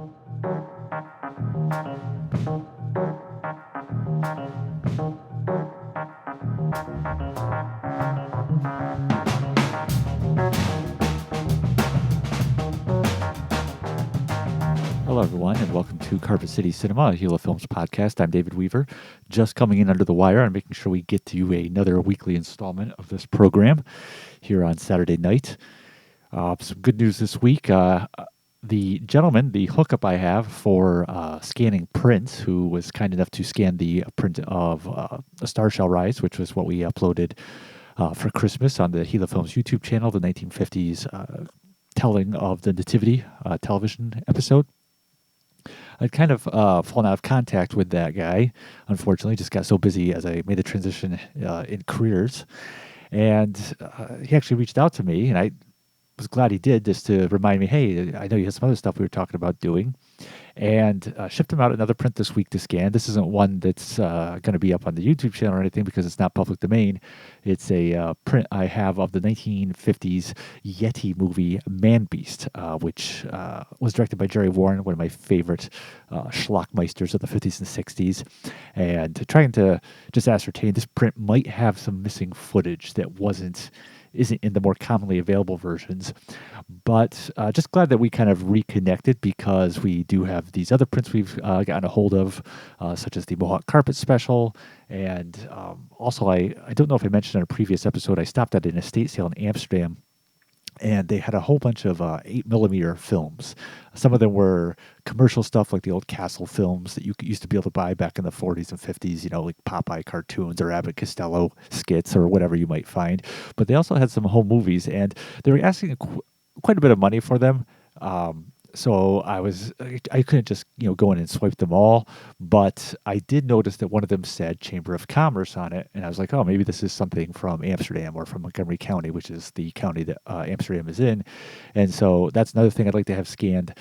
Hello, everyone, and welcome to Carpet City Cinema, a Gila Films podcast. I'm David Weaver, just coming in under the wire and making sure we get to you another weekly installment of this program here on Saturday night. Some good news this week. The gentleman, the hookup I have for scanning prints, who was kind enough to scan the print of A Star Shall Rise, which was what we uploaded for Christmas on the Gila Films YouTube channel, the 1950s telling of the Nativity television episode. I'd kind of fallen out of contact with that guy. Unfortunately, just got so busy as I made the transition in careers. And he actually reached out to me, and I was glad he did, just to remind me, hey, I know you had some other stuff we were talking about doing. And shipped him out another print this week to scan. This isn't one that's going to be up on the YouTube channel or anything because it's not public domain. It's a print I have of the 1950s Yeti movie Man Beast, which was directed by Jerry Warren, one of my favorite schlockmeisters of the 50s and 60s. And trying to just ascertain, this print might have some missing footage that isn't in the more commonly available versions. But just glad that we kind of reconnected, because we do have these other prints we've gotten a hold of, such as the Mohawk Carpet Special. And also, I don't know if I mentioned in a previous episode, I stopped at an estate sale in Amsterdam, and they had a whole bunch of 8mm films. Some of them were commercial stuff, like the old Castle films that you used to be able to buy back in the 40s and 50s, like Popeye cartoons or Abbott Costello skits or whatever you might find. But they also had some home movies, and they were asking quite a bit of money for them. So I couldn't just, go in and swipe them all, but I did notice that one of them said Chamber of Commerce on it. And I was like, oh, maybe this is something from Amsterdam or from Montgomery County, which is the county that Amsterdam is in. And so that's another thing I'd like to have scanned.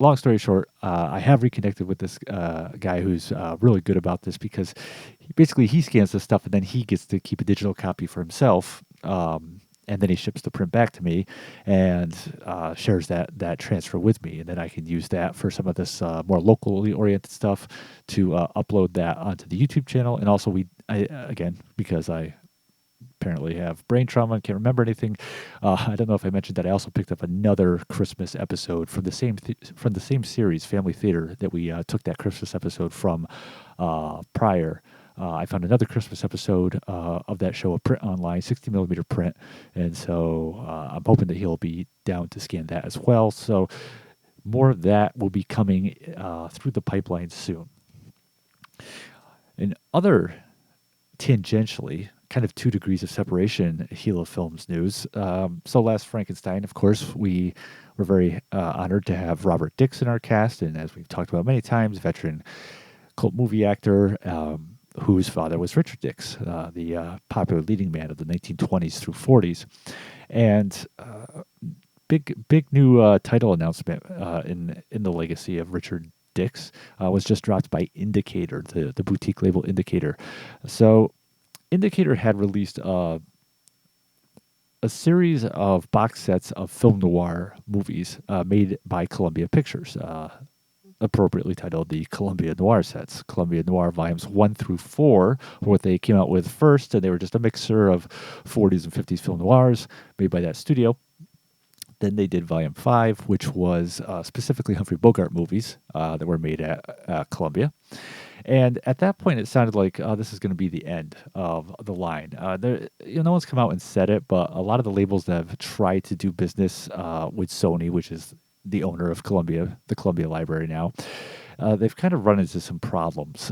Long story short, I have reconnected with this guy who's really good about this, because he scans the stuff and then he gets to keep a digital copy for himself. And then he ships the print back to me and shares that transfer with me. And then I can use that for some of this more locally oriented stuff to upload that onto the YouTube channel. And also because I apparently have brain trauma and can't remember anything, I don't know if I mentioned that I also picked up another Christmas episode from the same series, Family Theater, that we took that Christmas episode from prior. I found another Christmas episode of that show, a print online, 60mm print. And so I'm hoping that he'll be down to scan that as well. So more of that will be coming through the pipeline soon. And other tangentially, kind of 2 degrees of separation, Gila Films news. So Last Frankenstein, of course, we were very honored to have Richard Dix in our cast. And as we've talked about many times, veteran cult movie actor, whose father was Richard Dix, the popular leading man of the 1920s through 40s. And big new title announcement in the legacy of Richard Dix was just dropped by Indicator, the boutique label Indicator. So Indicator had released a series of box sets of film noir movies made by Columbia Pictures, appropriately titled the Columbia Noir sets. Columbia Noir volumes 1 through 4 were what they came out with first, and they were just a mixer of 40s and 50s film noirs made by that studio. Then they did volume 5, which was specifically Humphrey Bogart movies that were made at Columbia. And at that point, it sounded like this is going to be the end of the line. No one's come out and said it, but a lot of the labels that have tried to do business with Sony, which is the owner of Columbia, the Columbia Library now, they've kind of run into some problems.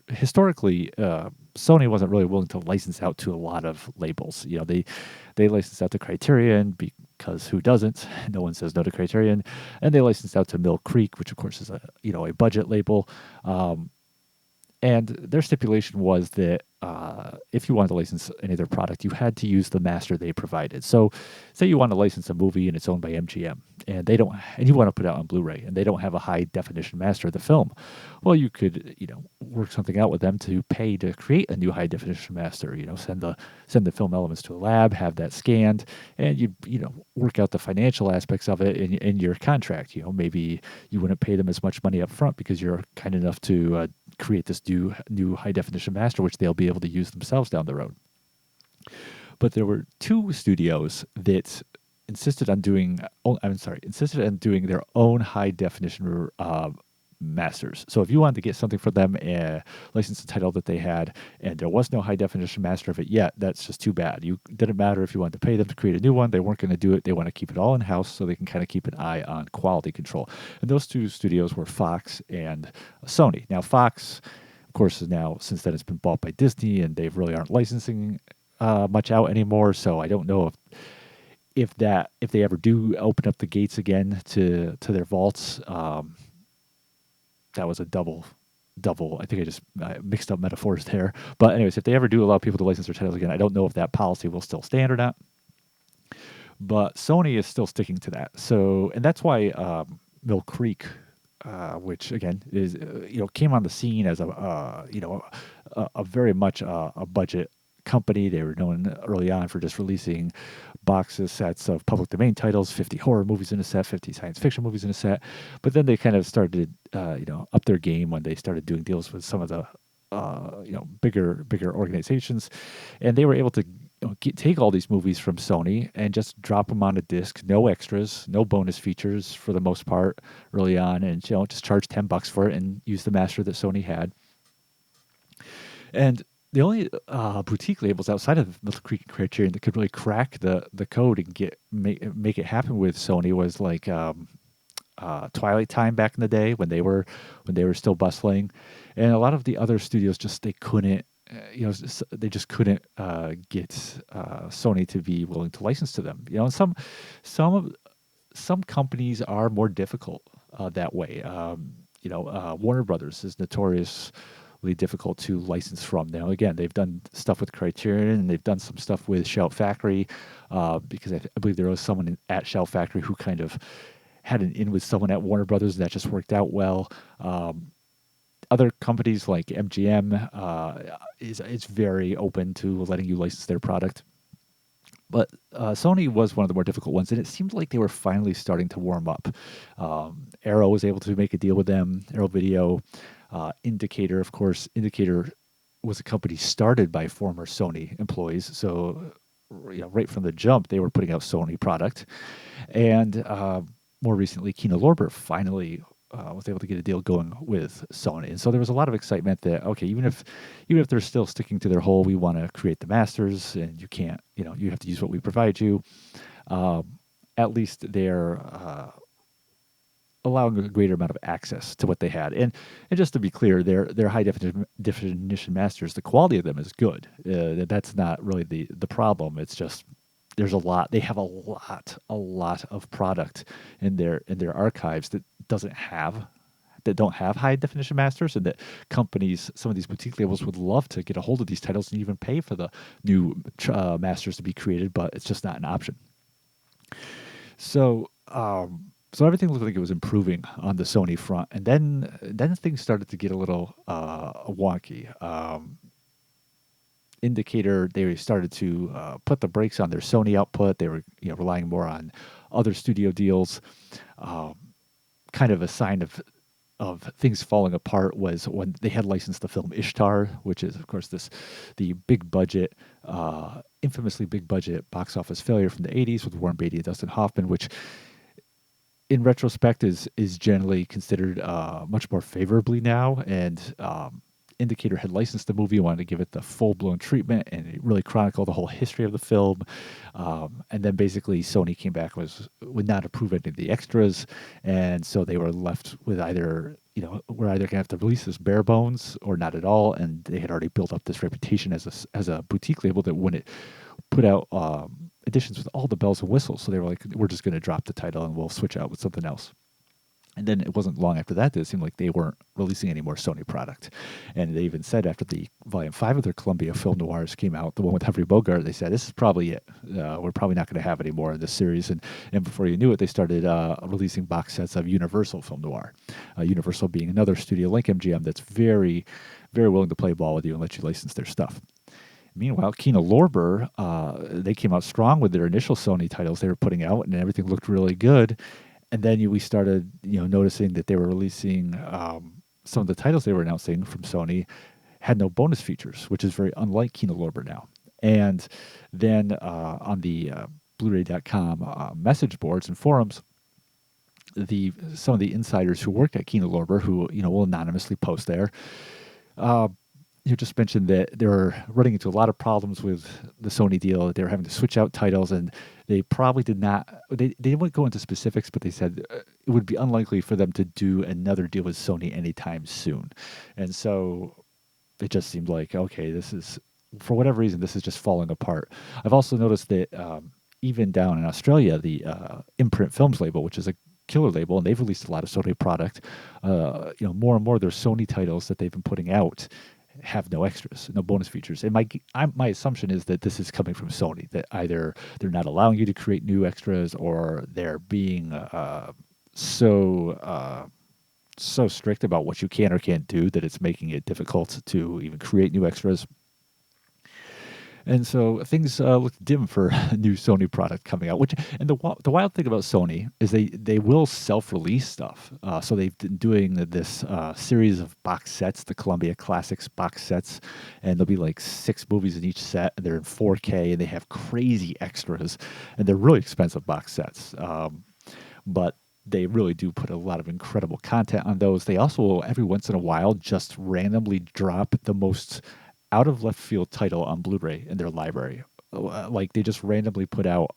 Historically, Sony wasn't really willing to license out to a lot of labels. They licensed out to Criterion because who doesn't? No one says no to Criterion, and they licensed out to Mill Creek, which of course is a budget label. And their stipulation was that if you wanted to license any of their product, you had to use the master they provided. So, say you want to license a movie and it's owned by MGM, and they don't, and you want to put it out on Blu-ray, and they don't have a high definition master of the film. Well, you could, work something out with them to pay to create a new high definition master. Send the film elements to a lab, have that scanned, and work out the financial aspects of it in your contract. Maybe you wouldn't pay them as much money up front because you're kind enough to create this new high definition master, which they'll be able to use themselves down the road. But there were two studios that insisted on doing their own high definition masters. So if you wanted to get something for them, license the title that they had, and there was no high definition master of it yet, that's just too bad. You didn't matter if you wanted to pay them to create a new one; they weren't going to do it. They want to keep it all in house so they can kind of keep an eye on quality control. And those two studios were Fox and Sony. Now Fox, of course, is now, since then, it's been bought by Disney, and they really aren't licensing much out anymore. So I don't know if they ever do open up the gates again to their vaults. That was a double. I think I just mixed up metaphors there. But anyways, if they ever do allow people to license their titles again, I don't know if that policy will still stand or not. But Sony is still sticking to that. So, and that's why Mill Creek, which again is came on the scene as a very much a budget company. They were known early on for just releasing sets of public domain titles, 50 horror movies in a set, 50 science fiction movies in a set. But then they kind of started, up their game when they started doing deals with some of the, bigger organizations, and they were able to take all these movies from Sony and just drop them on a disc, no extras, no bonus features for the most part early on, and just charge $10 for it and use the master that Sony had. And the only boutique labels outside of Mill Creek and Criterion that could really crack the code and make it happen with Sony was like Twilight Time back in the day when they were still bustling, and a lot of the other studios they couldn't. They just couldn't get Sony to be willing to license to them. Some companies are more difficult that way. Warner Brothers is notoriously difficult to license from. Now, again, they've done stuff with Criterion, and they've done some stuff with Shout Factory, because I believe there was someone at Shout Factory who kind of had an in with someone at Warner Brothers, and that just worked out well. Other companies like MGM is very open to letting you license their product. But Sony was one of the more difficult ones, and it seemed like they were finally starting to warm up. Arrow was able to make a deal with them, Arrow Video. Indicator, of course, Indicator was a company started by former Sony employees. So, right from the jump, they were putting out Sony product. And more recently, Kino Lorber finally was able to get a deal going with Sony. And so there was a lot of excitement that, okay, even if they're still sticking to their whole, we want to create the masters, and you can't, you have to use what we provide you. At least they're allowing a greater amount of access to what they had. And just to be clear, their high definition masters, the quality of them is good. That's not really the problem. It's just there's a lot. They have a lot of product in their archives that don't have high definition masters, and that companies, some of these boutique labels, would love to get a hold of these titles and even pay for the new masters to be created, but it's just not an option. So everything looked like it was improving on the Sony front, and then things started to get a little wonky. Indicator, they started to put the brakes on their Sony output. They were relying more on other studio deals. Kind of a sign of things falling apart was when they had licensed the film Ishtar, which is, of course, the big budget, infamously big budget box office failure from the 80s with Warren Beatty and Dustin Hoffman, which in retrospect is generally considered much more favorably now. And Indicator had licensed the movie, wanted to give it the full-blown treatment and really chronicle the whole history of the film. And then basically Sony came back would not approve any of the extras, and so they were left with we're either going to have to release this bare bones or not at all. And they had already built up this reputation as a boutique label that wouldn't put out editions with all the bells and whistles. So they were like, we're just going to drop the title and we'll switch out with something else. And then it wasn't long after that it seemed like they weren't releasing any more Sony product. And they even said after the Volume 5 of their Columbia Film Noirs came out, the one with Humphrey Bogart, they said, this is probably it. We're probably not going to have any more of this series. And before you knew it, they started releasing box sets of Universal Film Noir. Universal being another studio like MGM that's very, very willing to play ball with you and let you license their stuff. Meanwhile, Kino Lorber, they came out strong with their initial Sony titles they were putting out, and everything looked really good. And then we started, noticing that they were releasing some of the titles they were announcing from Sony had no bonus features, which is very unlike Kino Lorber now. And then on the Blu-ray.com message boards and forums, some of the insiders who work at Kino Lorber, who will anonymously post there, you just mentioned that they were running into a lot of problems with the Sony deal, that they were having to switch out titles, and they probably did not, they wouldn't go into specifics, but they said it would be unlikely for them to do another deal with Sony anytime soon. And so it just seemed like, okay, this is, for whatever reason, this is just falling apart. I've also noticed that even down in Australia, the Imprint Films label, which is a killer label, and they've released a lot of Sony product, more and more of their Sony titles that they've been putting out have no extras, no bonus features. And my assumption is that this is coming from Sony, that either they're not allowing you to create new extras, or they're being so strict about what you can or can't do that it's making it difficult to even create new extras. And so things look dim for a new Sony product coming out. And the wild thing about Sony is they will self-release stuff. So they've been doing this series of box sets, the Columbia Classics box sets, and there'll be like 6 movies in each set. And they're in 4K, and they have crazy extras, and they're really expensive box sets. But they really do put a lot of incredible content on those. They also will, every once in a while, just randomly drop the most out of left field title on Blu-ray in their library. Like they just randomly put out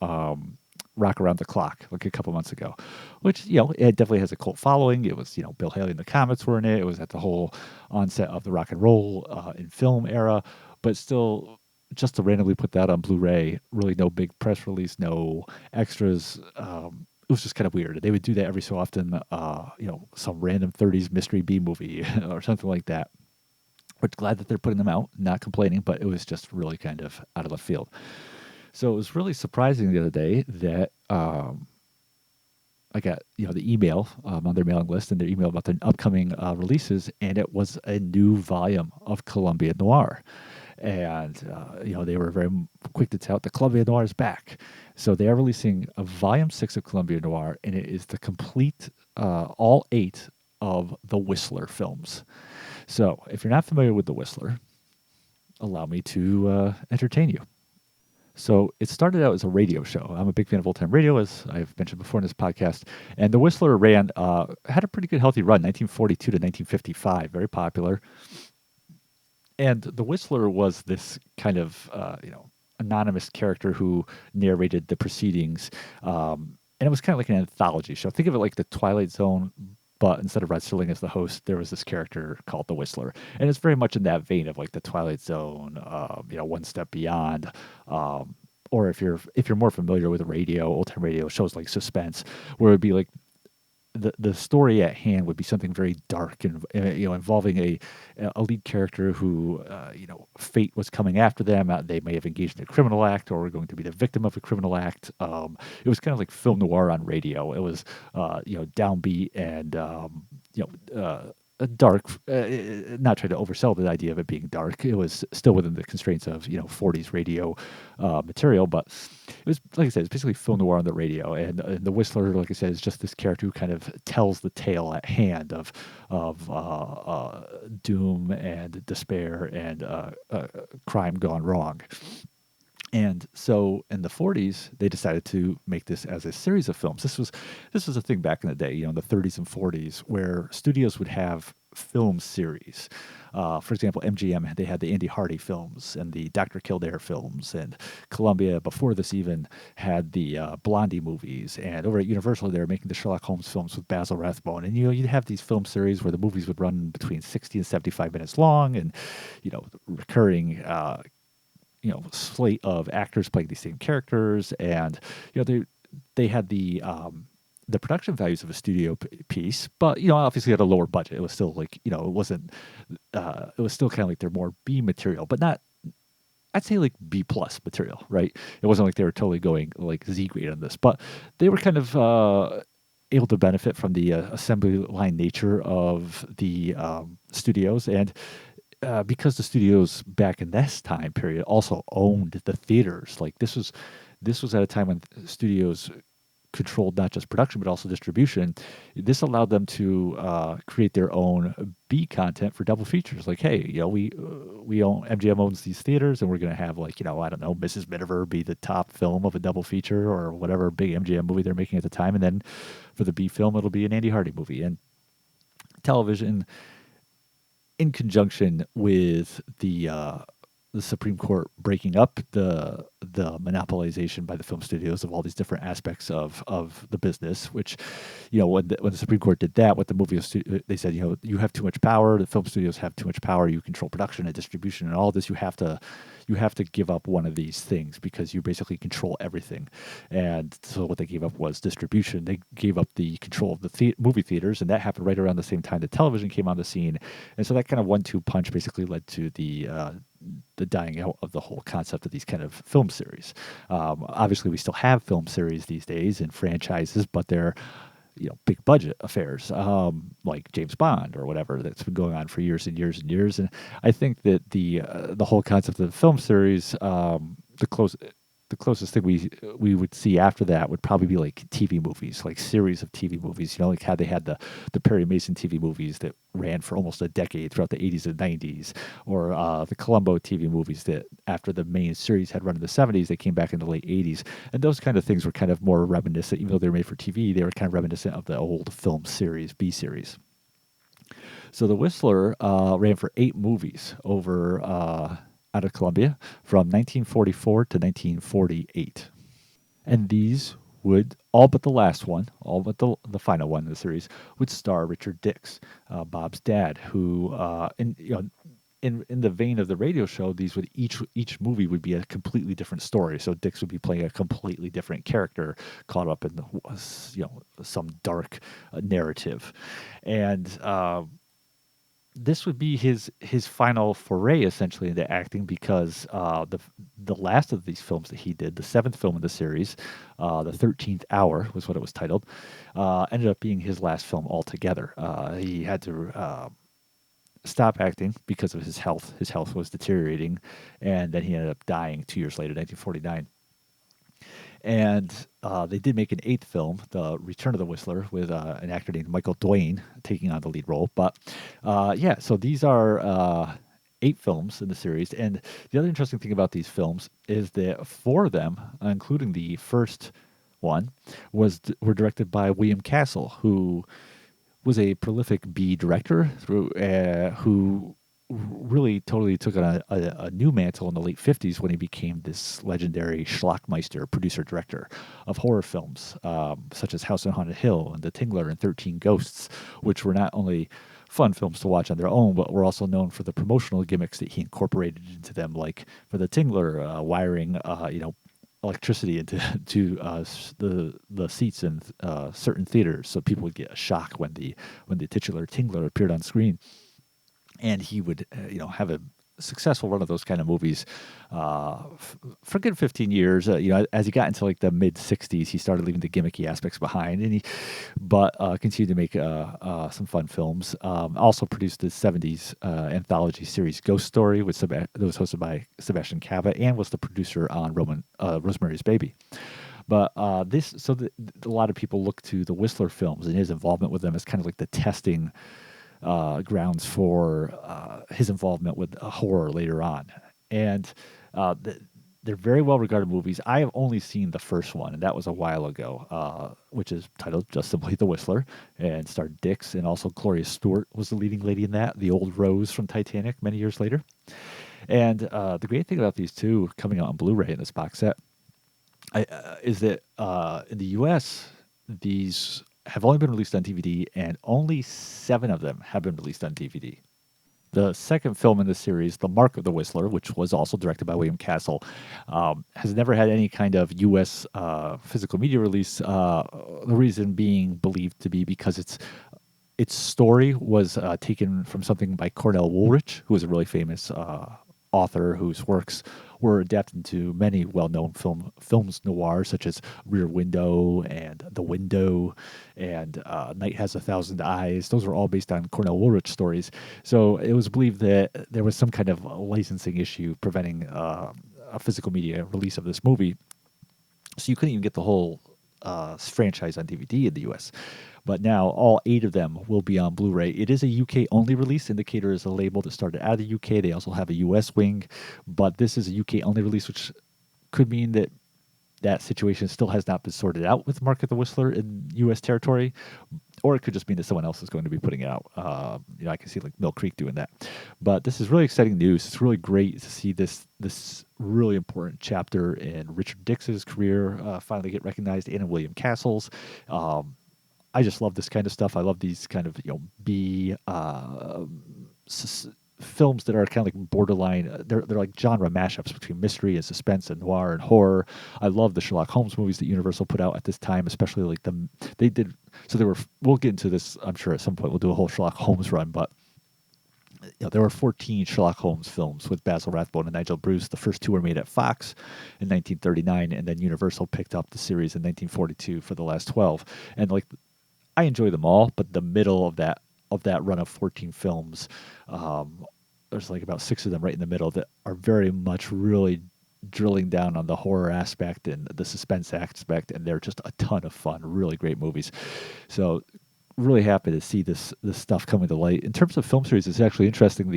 Rock Around the Clock like a couple months ago, which, it definitely has a cult following. It was, Bill Haley and the Comets were in it. It was at the whole onset of the rock and roll in film era, but still just to randomly put that on Blu-ray, really no big press release, no extras. It was just kind of weird. They would do that every so often, some random 30s mystery B movie or something like that. But glad that they're putting them out, not complaining, but it was just really kind of out of left field. So it was really surprising the other day that I got the email on their mailing list, and their email about their upcoming releases, and it was a new volume of Columbia Noir. And they were very quick to tout the Columbia Noir is back. So they are releasing a volume 6 of Columbia Noir, and it is the complete all 8 of the Whistler films. So, if you're not familiar with The Whistler, allow me to entertain you. So, it started out as a radio show. I'm a big fan of old-time radio, as I've mentioned before in this podcast. And The Whistler had a pretty good, healthy run, 1942 to 1955, very popular. And The Whistler was this kind of, anonymous character who narrated the proceedings. And it was kind of like an anthology show. Think of it like The Twilight Zone, but instead of Rod Serling as the host, there was this character called the Whistler. And it's very much in that vein of like the Twilight Zone, One Step Beyond. Or if you're more familiar with radio, old-time radio shows like Suspense, where it would be like the story at hand would be something very dark and involving a lead character who fate was coming after them. They may have engaged in a criminal act or were going to be the victim of a criminal act. It was kind of like film noir on radio. It was downbeat and dark. Not trying to oversell the idea of it being dark. It was still within the constraints of 40s radio material, but it was, like I said, it's basically film noir on the radio. And the Whistler, like I said, is just this character who kind of tells the tale at hand of doom and despair and crime gone wrong. And so in the 40s, they decided to make this as a series of films. This was a thing back in the day, in the 30s and 40s, where studios would have film series. For example, MGM, they had the Andy Hardy films and the Dr. Kildare films, and Columbia, before this even, had the Blondie movies. And over at Universal, they were making the Sherlock Holmes films with Basil Rathbone. And, you'd have these film series where the movies would run between 60 and 75 minutes long, and, recurring slate of actors playing these same characters. And they had the the production values of a studio piece, but obviously at a lower budget. It was still like it wasn't. It was still kind of like they're more B material, but not. I'd say like B plus material, right? It wasn't like they were totally going like Z grade on this, but they were kind of able to benefit from the assembly line nature of the studios, and because the studios back in this time period also owned the theaters. Like this was at a time when studios controlled not just production but also distribution. This allowed them to create their own B content for double features. Like, hey, we own MGM owns these theaters, and we're going to have like I don't know, Mrs. Miniver be the top film of a double feature or whatever big MGM movie they're making at the time, and then for the B film it'll be an Andy Hardy movie. And television, in conjunction with the Supreme Court breaking up the monopolization by the film studios of all these different aspects of the business, which, when the Supreme Court did that, what the movie they said, you have too much power. The film studios have too much power. You control production and distribution and all this. You have to give up one of these things because you basically control everything. And so what they gave up was distribution. They gave up the control of the movie theaters, and that happened right around the same time that television came on the scene. And so that kind of 1-2 punch basically led to the dying out of the whole concept of these kind of film series. Obviously, we still have film series these days and franchises, but they're big budget affairs, like James Bond or whatever, that's been going on for years and years and years. And I think that the whole concept of the film series, the closest thing we would see after that would probably be like TV movies, like series of TV movies. Like how they had the Perry Mason TV movies that ran for almost a decade throughout the 80s and 90s, or the Columbo TV movies that after the main series had run in the 70s, they came back in the late 80s. And those kind of things were kind of more reminiscent, even though they were made for TV, they were kind of reminiscent of the old film series, B series. So The Whistler ran for 8 movies over out of Columbia from 1944 to 1948. And these would, all but the last one, all but the final one in the series, would star Richard Dix, Bob's dad, who, in the vein of the radio show, these would each movie would be a completely different story. So Dix would be playing a completely different character caught up in some dark narrative, and this would be his final foray essentially into acting, because the last of these films that he did, the 7th film in the series, the 13th Hour was what it was titled, ended up being his last film altogether. He had to stop acting because of his health. His health was deteriorating, and then he ended up dying 2 years later, 1949. And they did make an 8th film, The Return of the Whistler, with an actor named Michael Duane taking on the lead role. But so these are 8 films in the series. And the other interesting thing about these films is that 4 of them, including the first one, were directed by William Castle, who was a prolific B director who really totally took on a new mantle in the late 50s when he became this legendary Schlockmeister producer-director of horror films, such as House on Haunted Hill and The Tingler and 13 Ghosts, which were not only fun films to watch on their own, but were also known for the promotional gimmicks that he incorporated into them, like for The Tingler, wiring electricity into the seats in certain theaters, so people would get a shock when the titular Tingler appeared on screen. And he would, have a successful run of those kind of movies for a good 15 years. As he got into like the mid 60s, he started leaving the gimmicky aspects behind, and but continued to make some fun films. Also produced the 70s anthology series Ghost Story, that was hosted by Sebastian Cava, and was the producer on Rosemary's Baby. But a lot of people look to the Whistler films and his involvement with them as kind of like the testing grounds for his involvement with horror later on. And they're very well regarded movies. I have only seen the first one, and that was a while ago, which is titled just simply The Whistler, and starred Dix, and also Gloria Stewart was the leading lady in that, the old Rose from Titanic many years later. And the great thing about these two coming out on Blu-ray in this box set is that in the U.S., these have only been released on DVD, and only 7 of them have been released on DVD. The second film in the series, The Mark of the Whistler, which was also directed by William Castle, has never had any kind of U.S. Physical media release. The reason being believed to be because its story was taken from something by Cornell Woolrich, who was a really famous author whose works were adapted into many well-known films noir, such as Rear Window and The Window and Night Has a Thousand Eyes. Those were all based on Cornell Woolrich stories. So it was believed that there was some kind of licensing issue preventing a physical media release of this movie. So you couldn't even get the whole franchise on DVD in the U.S. But now all 8 of them will be on Blu-ray. It is a UK-only release. Indicator is a label that started out of the UK. They also have a US wing. But this is a UK-only release, which could mean that that situation still has not been sorted out with Mark of the Whistler in U.S. territory. Or it could just mean that someone else is going to be putting it out. I can see like Mill Creek doing that. But this is really exciting news. It's really great to see this really important chapter in Richard Dix's career finally get recognized, and in William Castle's. I just love this kind of stuff. I love these kind of B films that are kind of like borderline. They're like genre mashups between mystery and suspense and noir and horror. I love the Sherlock Holmes movies that Universal put out at this time, especially like they did. So they were. We'll get into this, I'm sure, at some point. We'll do a whole Sherlock Holmes run, but there were 14 Sherlock Holmes films with Basil Rathbone and Nigel Bruce. The first 2 were made at Fox in 1939, and then Universal picked up the series in 1942 for the last 12. And like, I enjoy them all, but the middle of that run of 14 films, there's like about 6 of them right in the middle that are very much really drilling down on the horror aspect and the suspense aspect, and they're just a ton of fun. Really great movies. So really happy to see this stuff coming to light. In terms of film series, it's actually interesting.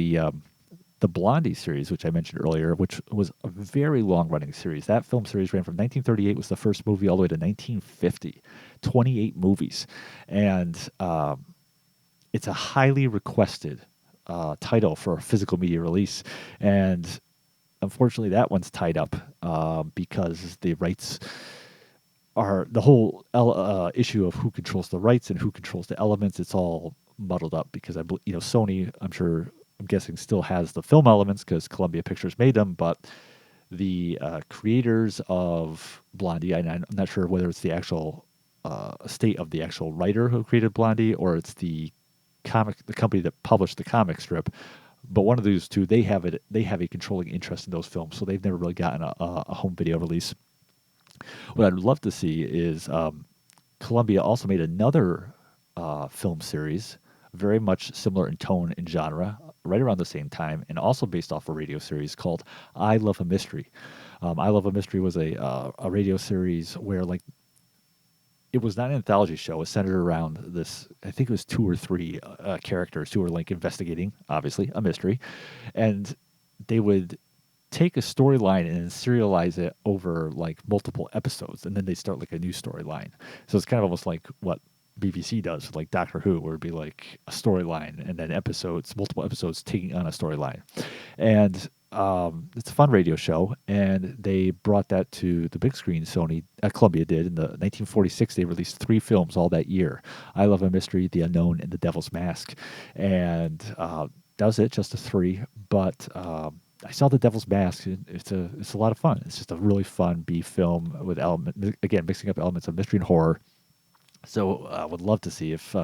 The Blondie series, which I mentioned earlier, which was a very long-running series. That film series ran from 1938, was the first movie, all the way to 1950. 28 movies. And it's a highly requested title for a physical media release. And unfortunately, that one's tied up because the rights are the whole issue of who controls the rights and who controls the elements. It's all muddled up because Sony, I'm guessing, still has the film elements because Columbia Pictures made them, but the creators of Blondie, and I'm not sure whether it's the actual estate of the actual writer who created Blondie or it's the company that published the comic strip, but one of those two, they have a controlling interest in those films, so they've never really gotten a home video release. What I'd love to see is Columbia also made another film series, very much similar in tone and genre, right around the same time, and also based off a radio series called I Love a Mystery. I Love a Mystery was a radio series where it was not an anthology show. It was centered around this, I think it was 2 or 3 characters who were investigating, obviously, a mystery. And they would take a storyline and then serialize it over multiple episodes. And then they start a new storyline. So it's kind of almost like what BBC does, like Doctor Who, where it'd be like a storyline and then multiple episodes taking on a storyline. And it's a fun radio show, and they brought that to the big screen. Columbia did. In the 1946, they released 3 films all that year: I Love a Mystery, The Unknown, and The Devil's Mask. And that was it, just a 3. But I saw The Devil's Mask. And it's a lot of fun. It's just a really fun B film with mixing up elements of mystery and horror. So I would love to see if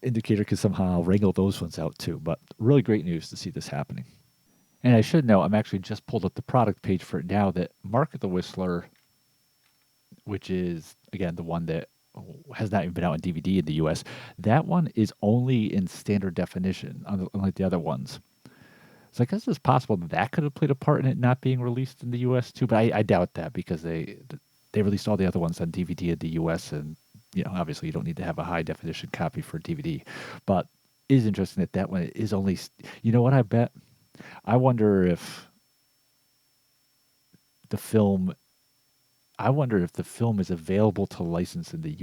Indicator could somehow wrangle those ones out too. But really great news to see this happening. And I should know, I'm actually just pulled up the product page for it now, that Mark of the Whistler, which is, again, the one that has not even been out on DVD in the U.S., that one is only in standard definition, unlike the other ones. So I guess it's possible that could have played a part in it not being released in the U.S. too, but I doubt that because they released all the other ones on DVD in the U.S., and obviously you don't need to have a high definition copy for DVD. But it is interesting that one is only, what I bet? I wonder if the film is available to license in the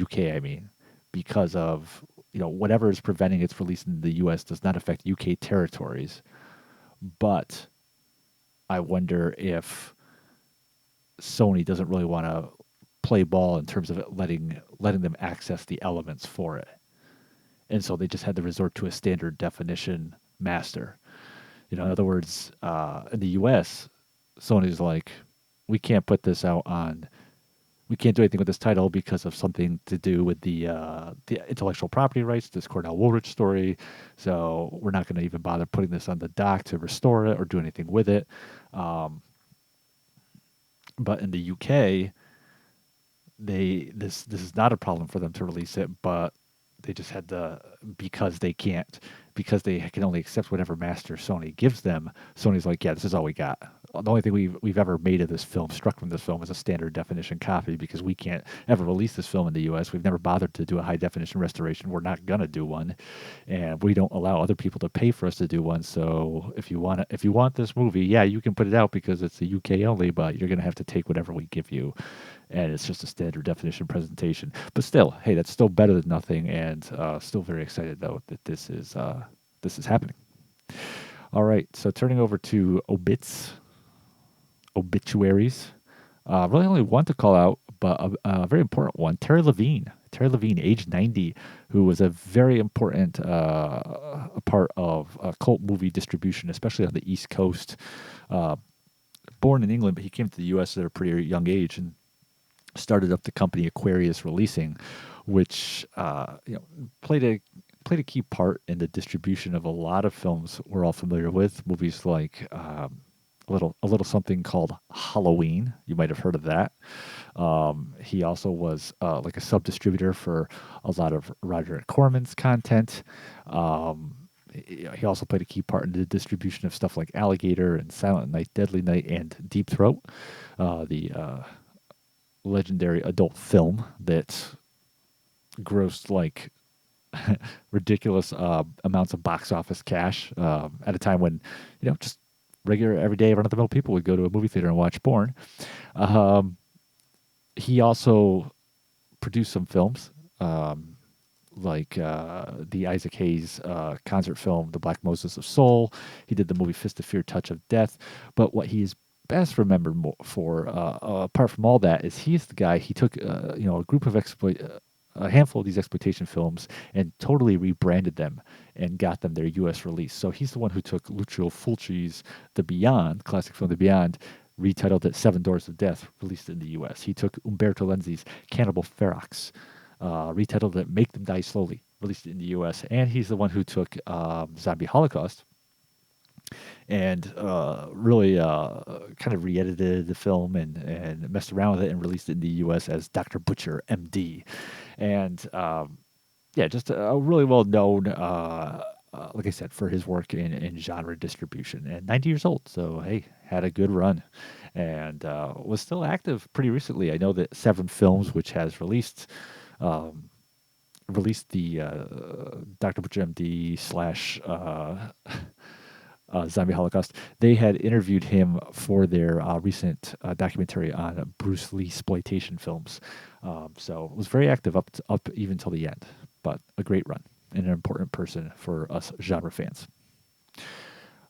UK, I mean, because of, whatever is preventing its release in the US does not affect UK territories. But I wonder if Sony doesn't really want to play ball in terms of letting them access the elements for it. and so they just had to resort to a standard definition master. You know, in other words, in the U.S., Sony's like, we can't put this out on, we can't do anything with this title because of something to do with the intellectual property rights, this Cornell Woolrich story. So we're not going to even bother putting this on the dock to restore it or do anything with it. But in the UK, this is not a problem for them to release it, but they just had to, because they can't, because they can only accept whatever master Sony gives them. Sony's like, yeah, this is all we got. The only thing we've ever made of this film, struck from this film, is a standard definition copy, because we can't ever release this film in the U.S. We've never bothered to do a high definition restoration. We're not gonna do one, and we don't allow other people to pay for us to do one. So if you want this movie, yeah, you can put it out because it's the UK only, but you're gonna have to take whatever we give you, and it's just a standard definition presentation. But still, hey, that's still better than nothing, and still very excited though that this is happening. All right, so turning over to obituaries. Really only one to call out, but a very important one. Terry Levene. Terry Levene, age 90, who was a very important a part of cult movie distribution, especially on the East Coast. Born in England, but he came to the U.S. at a pretty young age and started up the company Aquarius Releasing, which played a key part in the distribution of a lot of films we're all familiar with. Movies like a little something called Halloween. You might have heard of that. He also was like a sub distributor for a lot of Roger Corman's content. He also played a key part in the distribution of stuff like Alligator and Silent Night, Deadly Night, and Deep Throat, the legendary adult film that grossed like ridiculous amounts of box office cash at a time when, just regular everyday run-of-the-mill people would go to a movie theater and watch porn. He also produced some films, like the Isaac Hayes concert film, The Black Moses of Soul. He did the movie Fist of Fear, Touch of Death. But what he is best remembered for, apart from all that, is he's the guy, he took a group of a handful of these exploitation films and totally rebranded them and got them their U.S. release. So he's the one who took Lucio Fulci's The Beyond, classic film The Beyond, retitled it Seven Doors of Death, released in the U.S. He took Umberto Lenzi's Cannibal Ferox, retitled it Make Them Die Slowly, released in the U.S. And he's the one who took Zombie Holocaust and really kind of re-edited the film and messed around with it and released it in the U.S. as Dr. Butcher, M.D. And just a really well-known, like I said, for his work in genre distribution. And 90 years old, so hey, had a good run. And was still active pretty recently. I know that Seven Films, which has released the Dr. Butcher, M.D. / Zombie Holocaust, they had interviewed him for their recent documentary on Bruce Lee exploitation films. So it was very active up even till the end, but a great run and an important person for us genre fans.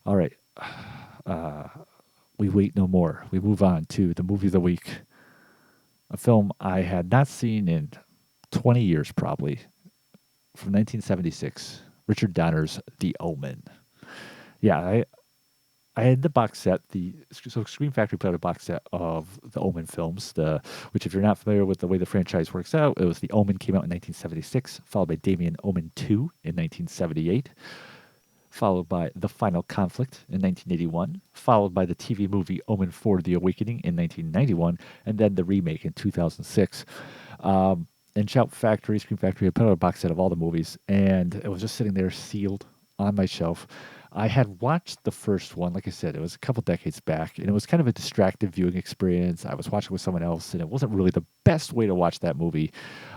All right. We wait no more. We move on to the movie of the week, a film I had not seen in 20 years probably, from 1976, Richard Donner's The Omen. Yeah, I had the box set. So Screen Factory put out a box set of the Omen films. Which, if you're not familiar with the way the franchise works out, it was The Omen came out in 1976, followed by Damien Omen 2 in 1978, followed by The Final Conflict in 1981, followed by the TV movie Omen 4: The Awakening in 1991, and then the remake in 2006. And Screen Factory had put out a box set of all the movies, and it was just sitting there sealed on my shelf. I had watched the first one, like I said, it was a couple decades back, and it was kind of a distracted viewing experience. I was watching with someone else, and it wasn't really the best way to watch that movie.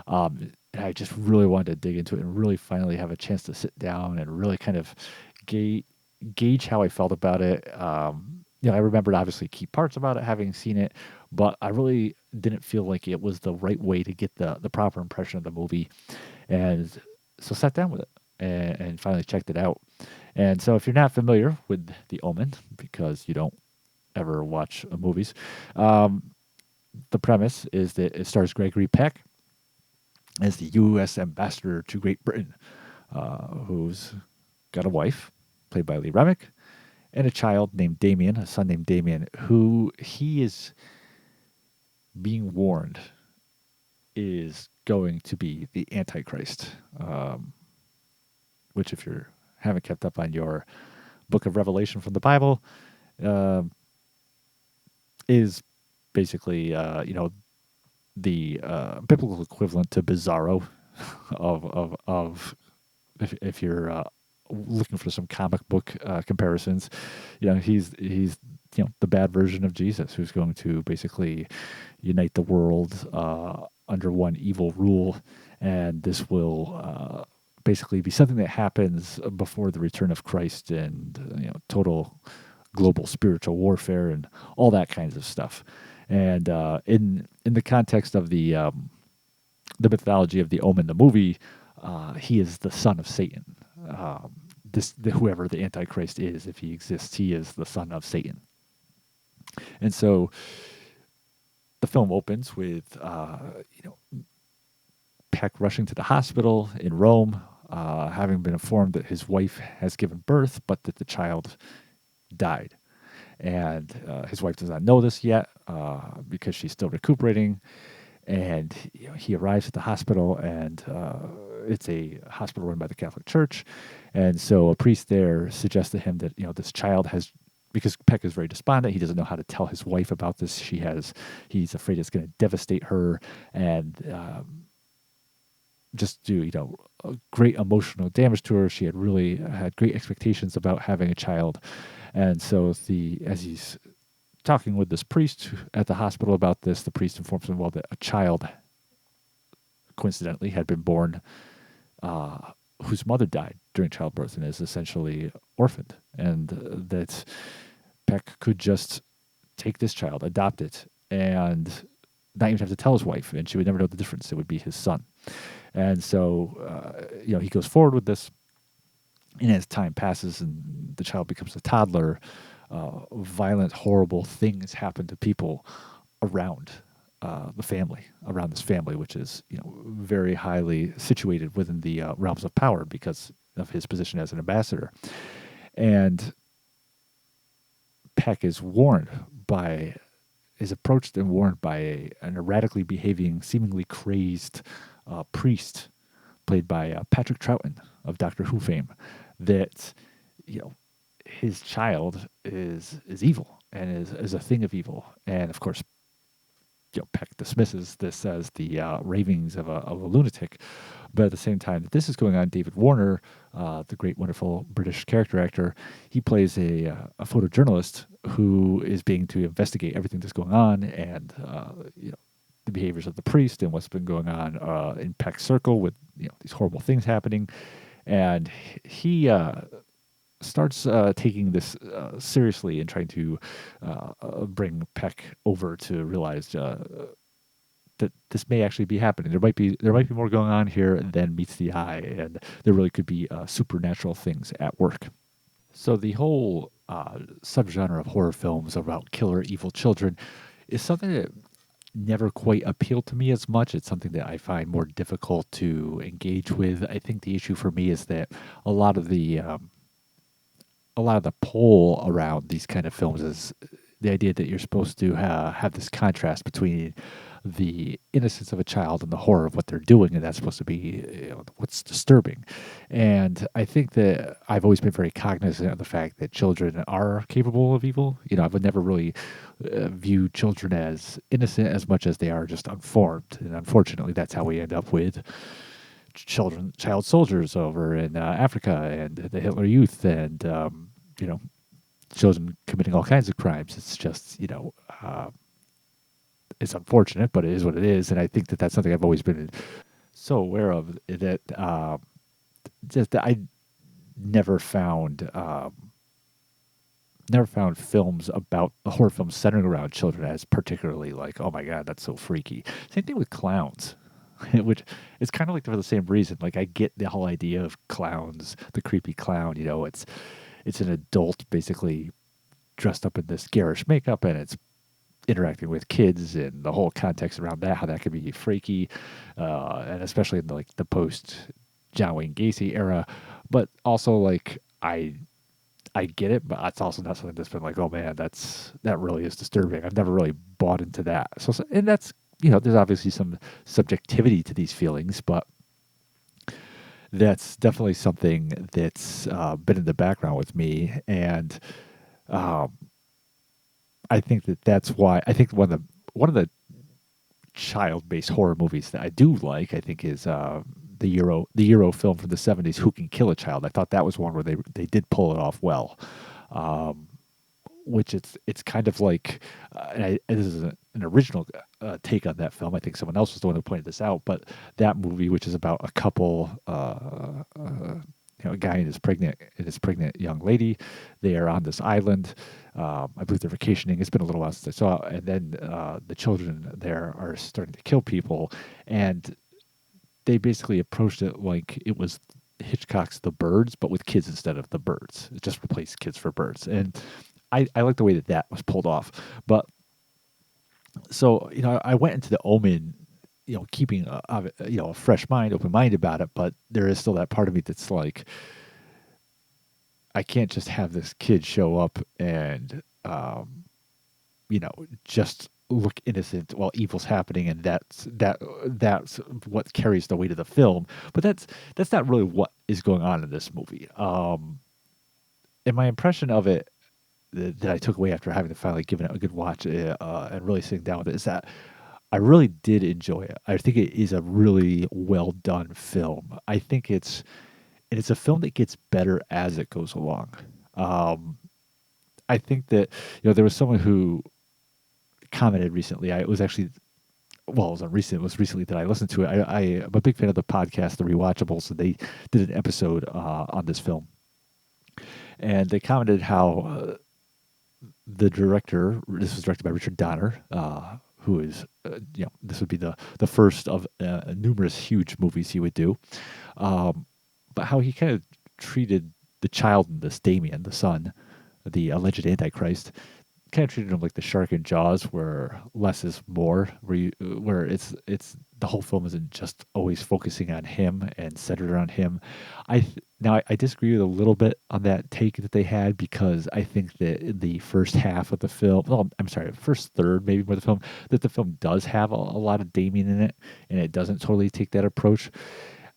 And I just really wanted to dig into it and really finally have a chance to sit down and really kind of gauge how I felt about it. I remembered obviously key parts about it, having seen it, but I really didn't feel like it was the right way to get the proper impression of the movie. And so sat down with it and finally checked it out. And so if you're not familiar with The Omen, because you don't ever watch movies, the premise is that it stars Gregory Peck as the U.S. ambassador to Great Britain. who's got a wife, played by Lee Remick, and a child named Damien, a son named Damien, who he is being warned is going to be the Antichrist. Which, if you haven't kept up on your book of Revelation from the Bible, um is basically, the biblical equivalent to Bizarro of if you're looking for some comic book comparisons, he's the bad version of Jesus, who's going to basically unite the world under one evil rule, and this will basically be something that happens before the return of Christ, and total global spiritual warfare and all that kinds of stuff. And in the context of the mythology of the Omen, the movie, he is the son of Satan. Whoever the Antichrist is, if he exists, he is the son of Satan. And so the film opens with Peck rushing to the hospital in Rome, having been informed that his wife has given birth, but that the child died. And his wife does not know this yet because she's still recuperating. And he arrives at the hospital, and it's a hospital run by the Catholic Church. And so a priest there suggests to him that this child has, because Peck is very despondent, he doesn't know how to tell his wife about this. He's afraid it's going to devastate her, and just do a great emotional damage to her. She had really had great expectations about having a child, and so as he's talking with this priest at the hospital about this, the priest informs him, that a child, coincidentally, had been born whose mother died during childbirth and is essentially orphaned, and that Peck could just take this child, adopt it, and not even have to tell his wife, and she would never know the difference. It would be his son. And so, he goes forward with this, and as time passes and the child becomes a toddler, violent, horrible things happen to people around around this family, which is very highly situated within the realms of power because of his position as an ambassador. And Peck is approached and warned by an erratically behaving, seemingly crazed priest, played by Patrick Troughton of Doctor Who fame, that his child is evil and is a thing of evil. And of course, Peck dismisses this as the ravings of a lunatic. But at the same time that this is going on, David Warner, the great, wonderful British character actor, he plays a photojournalist who is being to investigate everything that's going on, and the behaviors of the priest and what's been going on in Peck's circle with these horrible things happening. And he starts taking this seriously and trying to bring Peck over to realize that this may actually be happening. There might be more going on here than meets the eye, and there really could be supernatural things at work. So the whole subgenre of horror films about killer evil children is something that never quite appealed to me as much. It's something that I find more difficult to engage with. I think the issue for me is that a lot of the pull around these kind of films is the idea that you're supposed to have this contrast between the innocence of a child and the horror of what they're doing, and that's supposed to be what's disturbing. And I think that I've always been very cognizant of the fact that children are capable of evil. I would never really view children as innocent as much as they are just unformed, and unfortunately, that's how we end up with child soldiers over in Africa and the Hitler Youth, and children committing all kinds of crimes. It's just it's unfortunate, but it is what it is, and I think that that's something I've always been so aware of, that just that I never found films about horror films centering around children as particularly like, oh my god, that's so freaky. Same thing with clowns. Which is kind of like for the same reason. Like, I get the whole idea of clowns, the creepy clown. It's an adult basically dressed up in this garish makeup, and it's interacting with kids, and the whole context around that, how that could be freaky, and especially in the post John Wayne Gacy era, but also like I get it, but it's also not something that's been like, oh man, that really is disturbing. I've never really bought into that. And that's, there's obviously some subjectivity to these feelings, but that's definitely something that's been in the background with me, and um, I think that's why I think one of the child-based horror movies that I do like, I think, is the Euro film from the '70s, Who Can Kill a Child. I thought that was one where they did pull it off well. Um, which it's kind of like, this is an original take on that film. I think someone else was the one who pointed this out, but that movie, which is about a couple, a guy and his pregnant young lady, they are on this island. I believe they're vacationing. It's been a little while since I saw it, and then the children there are starting to kill people, and they basically approached it like it was Hitchcock's The Birds, but with kids instead of the birds. It just replaced kids for birds, and I like the way that was pulled off. But so I went into the Omen, keeping a fresh mind, open mind about it. But there is still that part of me that's like, I can't just have this kid show up and just look innocent while evil's happening, and that's what carries the weight of the film. But that's not really what is going on in this movie. And my impression of it that I took away after having to finally given it a good watch and really sitting down with it is that I really did enjoy it. I think it is a really well done film. I think it's a film that gets better as it goes along. I think that there was someone who commented recently. It was actually, well, it was recent. It was recently that I listened to it. I'm a big fan of the podcast, The Rewatchables, so they did an episode on this film, and they commented how the director. This was directed by Richard Donner, who is, this would be the first of numerous huge movies he would do, but how he kind of treated the child in this, Damien, the son, the alleged Antichrist, kind of treated him like the shark in Jaws, where less is more, where it's the whole film isn't just always focusing on him and centered around him. Now I disagree with a little bit on that take that they had, because I think that in the first half of the film, well, I'm sorry, first third maybe more of the film, that the film does have a lot of Damien in it, and it doesn't totally take that approach.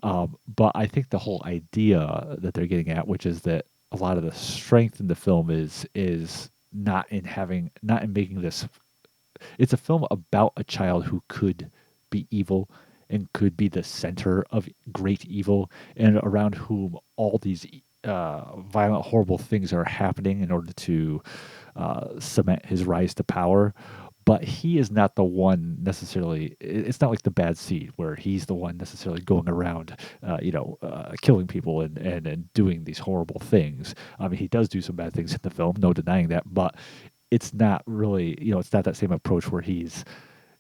But I think the whole idea that they're getting at, which is that a lot of the strength in the film is not in making this. It's a film about a child who could be evil and could be the center of great evil, and around whom all these violent, horrible things are happening in order to cement his rise to power. But he is not the one necessarily. It's not like the bad seed, where he's the one necessarily going around, killing people and doing these horrible things. I mean, he does do some bad things in the film, no denying that. But it's not really, it's not that same approach where he's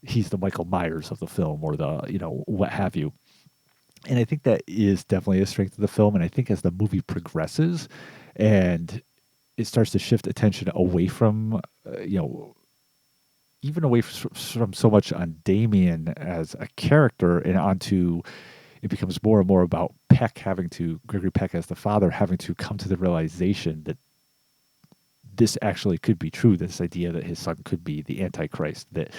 the Michael Myers of the film, or the, what have you. And I think that is definitely a strength of the film. And I think as the movie progresses and it starts to shift attention away from, even away from so much on Damien as a character, and onto, it becomes more and more about Gregory Peck as the father, having to come to the realization that this actually could be true. This idea that his son could be the Antichrist, that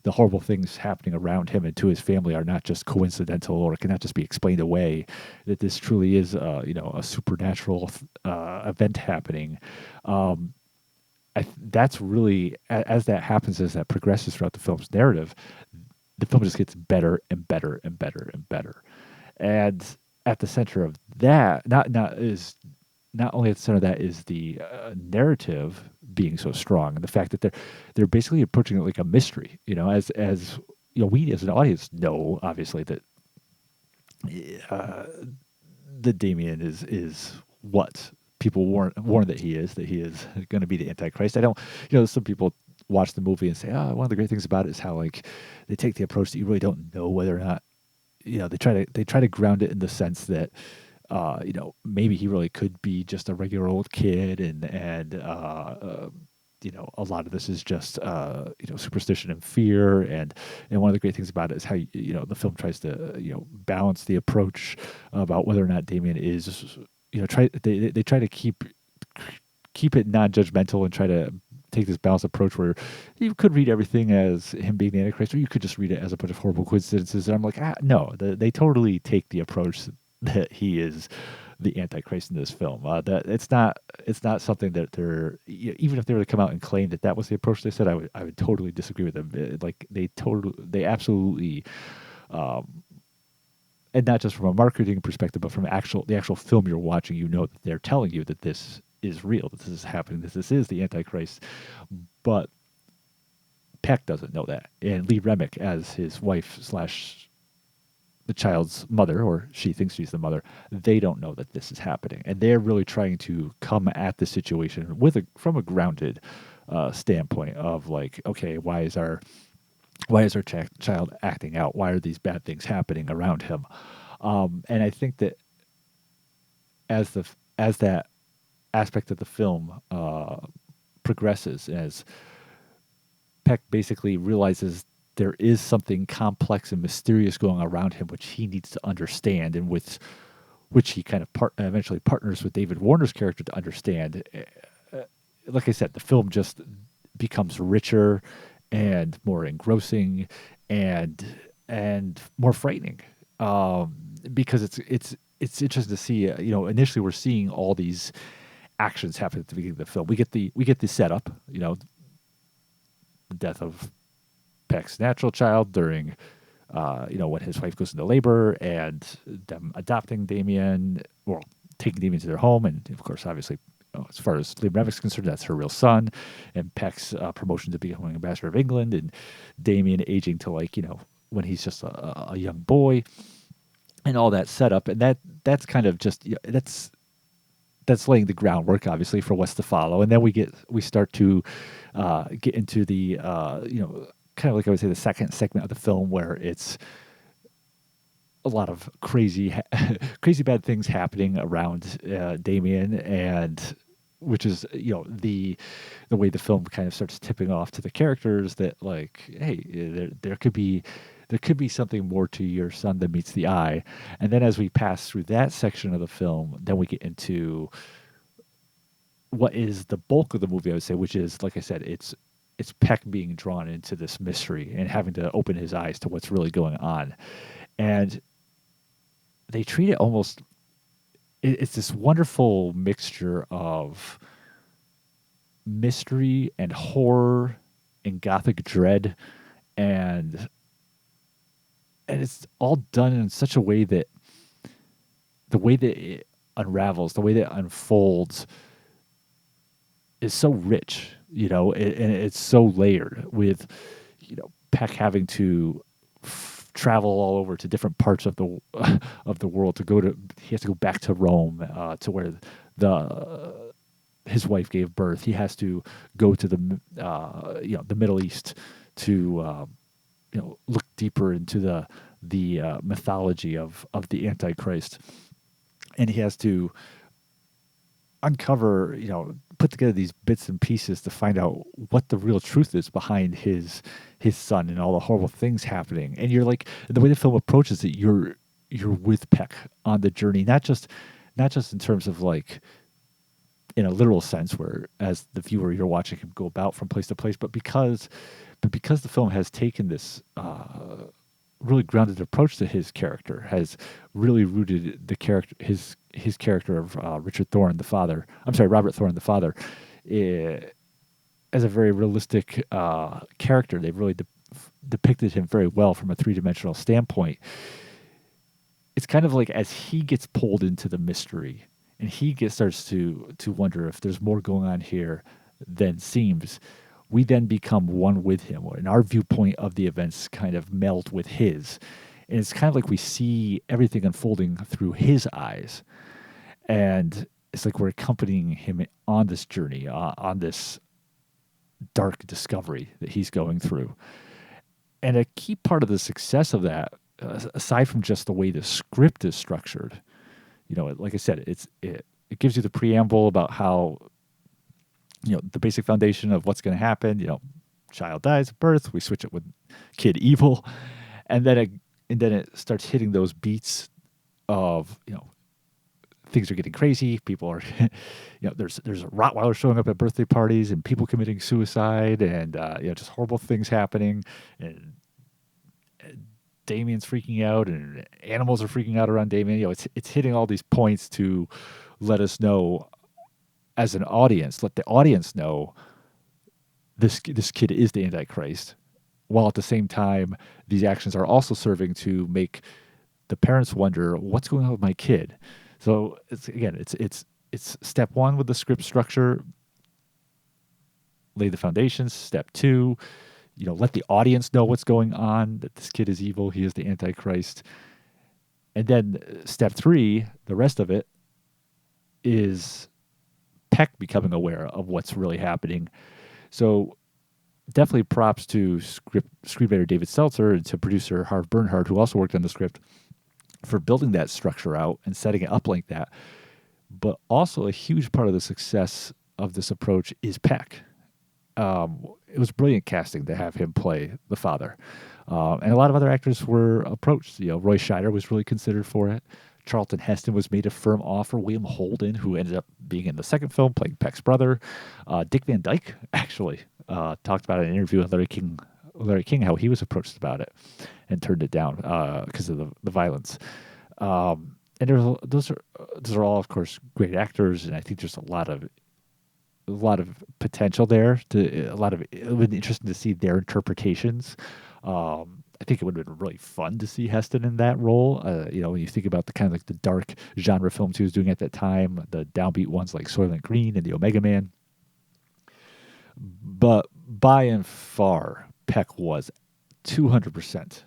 the horrible things happening around him and to his family are not just coincidental, or cannot just be explained away, that this truly is, a supernatural event happening. That's really, as that happens, as that progresses throughout the film's narrative, the film just gets better and better and better and better. And at the center of that, not only at the center of that is the narrative being so strong, and the fact that they're basically approaching it like a mystery. As we as an audience know, obviously, that the Damien is what people warn that he is going to be the Antichrist. I don't, some people watch the movie and say, one of the great things about it is how, like, they take the approach that you really don't know whether or not, they try to ground it in the sense that, maybe he really could be just a regular old kid, and a lot of this is just superstition and fear, and one of the great things about it is how the film tries to balance the approach about whether or not Damien is they try to keep it non-judgmental and try to take this balanced approach where you could read everything as him being the Antichrist, or you could just read it as a bunch of horrible coincidences. And I'm like, no, they totally take the approach that he is the Antichrist in this film. That it's not something that they're even if they were to come out and claim that was the approach they said, I would totally disagree with them. Like they absolutely. And not just from a marketing perspective, but from the actual film you're watching, that they're telling you that this is real, that this is happening, that this is the Antichrist. But Peck doesn't know that. And Lee Remick, as his wife / the child's mother, or she thinks she's the mother, they don't know that this is happening. And they're really trying to come at the situation from a grounded standpoint of like, okay, why is our child acting out? Why are these bad things happening around him? And I think that as that aspect of the film progresses, as Peck basically realizes there is something complex and mysterious going around him, which he needs to understand, and which he kind of eventually partners with David Warner's character to understand. Like I said, the film just becomes richer and more engrossing and more frightening, because it's interesting to see. Initially we're seeing all these actions happen at the beginning of the film. We get the setup, the death of Peck's natural child during, when his wife goes into labor, and them adopting Damien, or taking Damien to their home, and of course, obviously, as far as Lee Remick's concerned, that's her real son, and Peck's promotion to becoming ambassador of England, and Damien aging to when he's just a young boy, and all that setup, and that's kind of just that's laying the groundwork, obviously, for what's to follow, and then we start to get into the kind of like I would say the second segment of the film, where it's a lot of crazy bad things happening around Damien, and which is the way the film kind of starts tipping off to the characters that like, hey, there could be something more to your son than meets the eye. And then as we pass through that section of the film, then we get into what is the bulk of the movie, I would say, which is, like I said, it's Peck being drawn into this mystery and having to open his eyes to what's really going on. And they treat it almost, it's this wonderful mixture of mystery and horror and gothic dread, and it's all done in such a way that the way that it unravels, the way that it unfolds is so rich, and it's so layered, with Peck having to travel all over to different parts of the world he has to go back to Rome, to where his wife gave birth. He has to go to the Middle East to look deeper into the mythology of the Antichrist, and he has to uncover, put together these bits and pieces to find out what the real truth is behind his son and all the horrible things happening. And you're like, the way the film approaches it, you're with Peck on the journey, not just in terms of like in a literal sense, where as the viewer you're watching him go about from place to place, but because the film has taken this really grounded approach to his character, has really rooted the character, his character of Robert Thorne, the father, as a very realistic character. They've really depicted him very well from a three-dimensional standpoint. It's kind of like as he gets pulled into the mystery, and he starts to wonder if there's more going on here than seems, we then become one with him, and our viewpoint of the events kind of meld with his. And it's kind of like we see everything unfolding through his eyes. And it's like we're accompanying him on this journey, on this dark discovery that he's going through. And a key part of the success of that, aside from just the way the script is structured, like I said, it gives you the preamble about how the basic foundation of what's going to happen. Child dies at birth. We switch it with kid evil, and then it starts hitting those beats of things are getting crazy. People are, there's Rottweilers showing up at birthday parties and people committing suicide and just horrible things happening, and Damien's freaking out and animals are freaking out around Damien. It's hitting all these points to let us know as an audience, let the audience know this kid is the Antichrist, while at the same time these actions are also serving to make the parents wonder what's going on with my kid. So it's step one with the script structure, lay the foundations. Step two, let the audience know what's going on, that this kid is evil, he is the Antichrist. And then step three, the rest of it is Peck becoming aware of what's really happening. So definitely props to screenwriter David Seltzer and to producer Harv Bernhard, who also worked on the script, for building that structure out and setting it up like that. But also a huge part of the success of this approach is Peck. It was brilliant casting to have him play the father. And a lot of other actors were approached. Roy Scheider was really considered for it. Charlton Heston was made a firm offer. William Holden, who ended up being in the second film, playing Peck's brother. Dick Van Dyke, actually, talked about it in an interview with Larry King, how he was approached about it and turned it down because of the violence. And those are all, of course, great actors, and I think there's a lot of potential there. It would be interesting to see their interpretations. I think it would have been really fun to see Heston in that role. When you think about the kind of like the dark genre films he was doing at that time, the downbeat ones like Soylent Green and the Omega Man. But by and far, Peck was 200%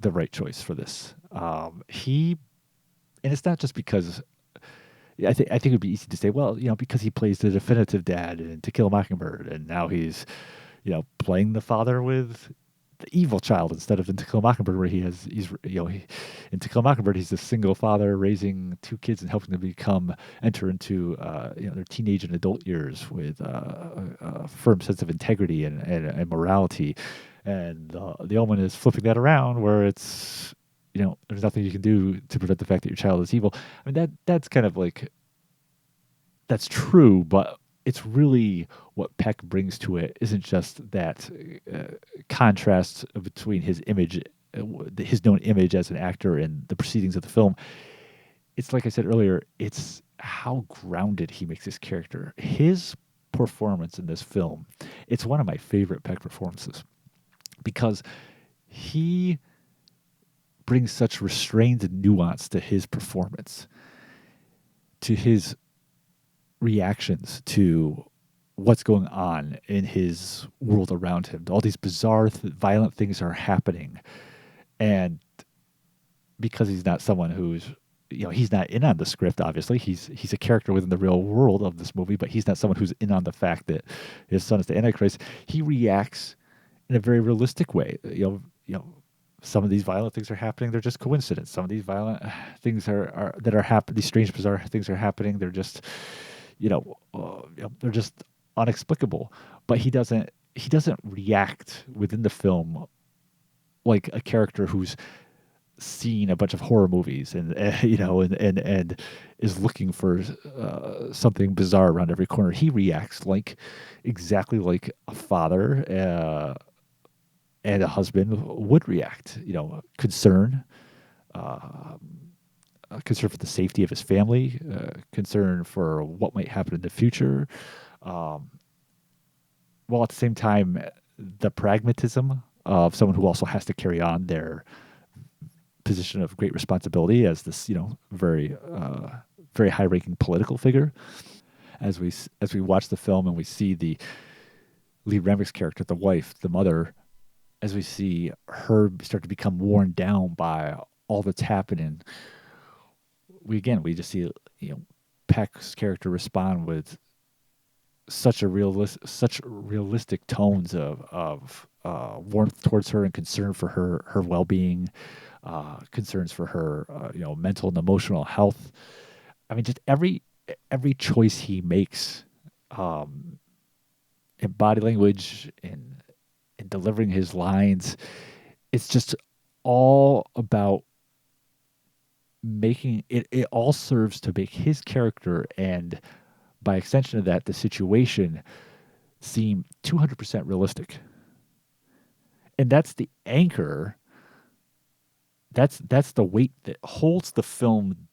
the right choice for this. And it's not just because I think it would be easy to say, well, because he plays the definitive dad in To Kill a Mockingbird, and now he's, playing the father with the evil child instead of in To Kill a Mockingbird, where in To Kill a Mockingbird, he's a single father raising two kids and helping them enter into their teenage and adult years with a firm sense of integrity and morality. And the OMEN is flipping that around, where it's there's nothing you can do to prevent the fact that your child is evil. I mean, that's kind of like, that's true, but it's really what Peck brings to it isn't just that contrast between his image, his known image as an actor and the proceedings of the film. It's like I said earlier, it's how grounded he makes his character. His performance in this film, it's one of my favorite Peck performances because he brings such restrained nuance to his performance, to his reactions to what's going on in his world around him. All these bizarre, violent things are happening. And because he's not someone who's, he's not in on the script, obviously. He's a character within the real world of this movie, but he's not someone who's in on the fact that his son is the Antichrist. He reacts in a very realistic way. Some of these violent things are happening. They're just coincidence. Some of these violent things that are happening. These strange, bizarre things are happening. They're just, they're just inexplicable. But he doesn't react within the film like a character who's seen a bunch of horror movies and is looking for something bizarre around every corner. He reacts exactly like a father. And a husband would react, concern for the safety of his family, concern for what might happen in the future, while at the same time, the pragmatism of someone who also has to carry on their position of great responsibility as this, very, very high-ranking political figure. As we watch the film and we see the Lee Remick's character, the wife, the mother, as we see her start to become worn down by all that's happening, we just see Peck's character respond with such realistic tones of warmth towards her and concern for her well-being, concerns for her mental and emotional health. I mean, just every choice he makes in body language, in delivering his lines. It's just all about making it. It all serves to make his character, and by extension of that, the situation, seem 200% realistic. And that's the anchor. That's the weight that holds the film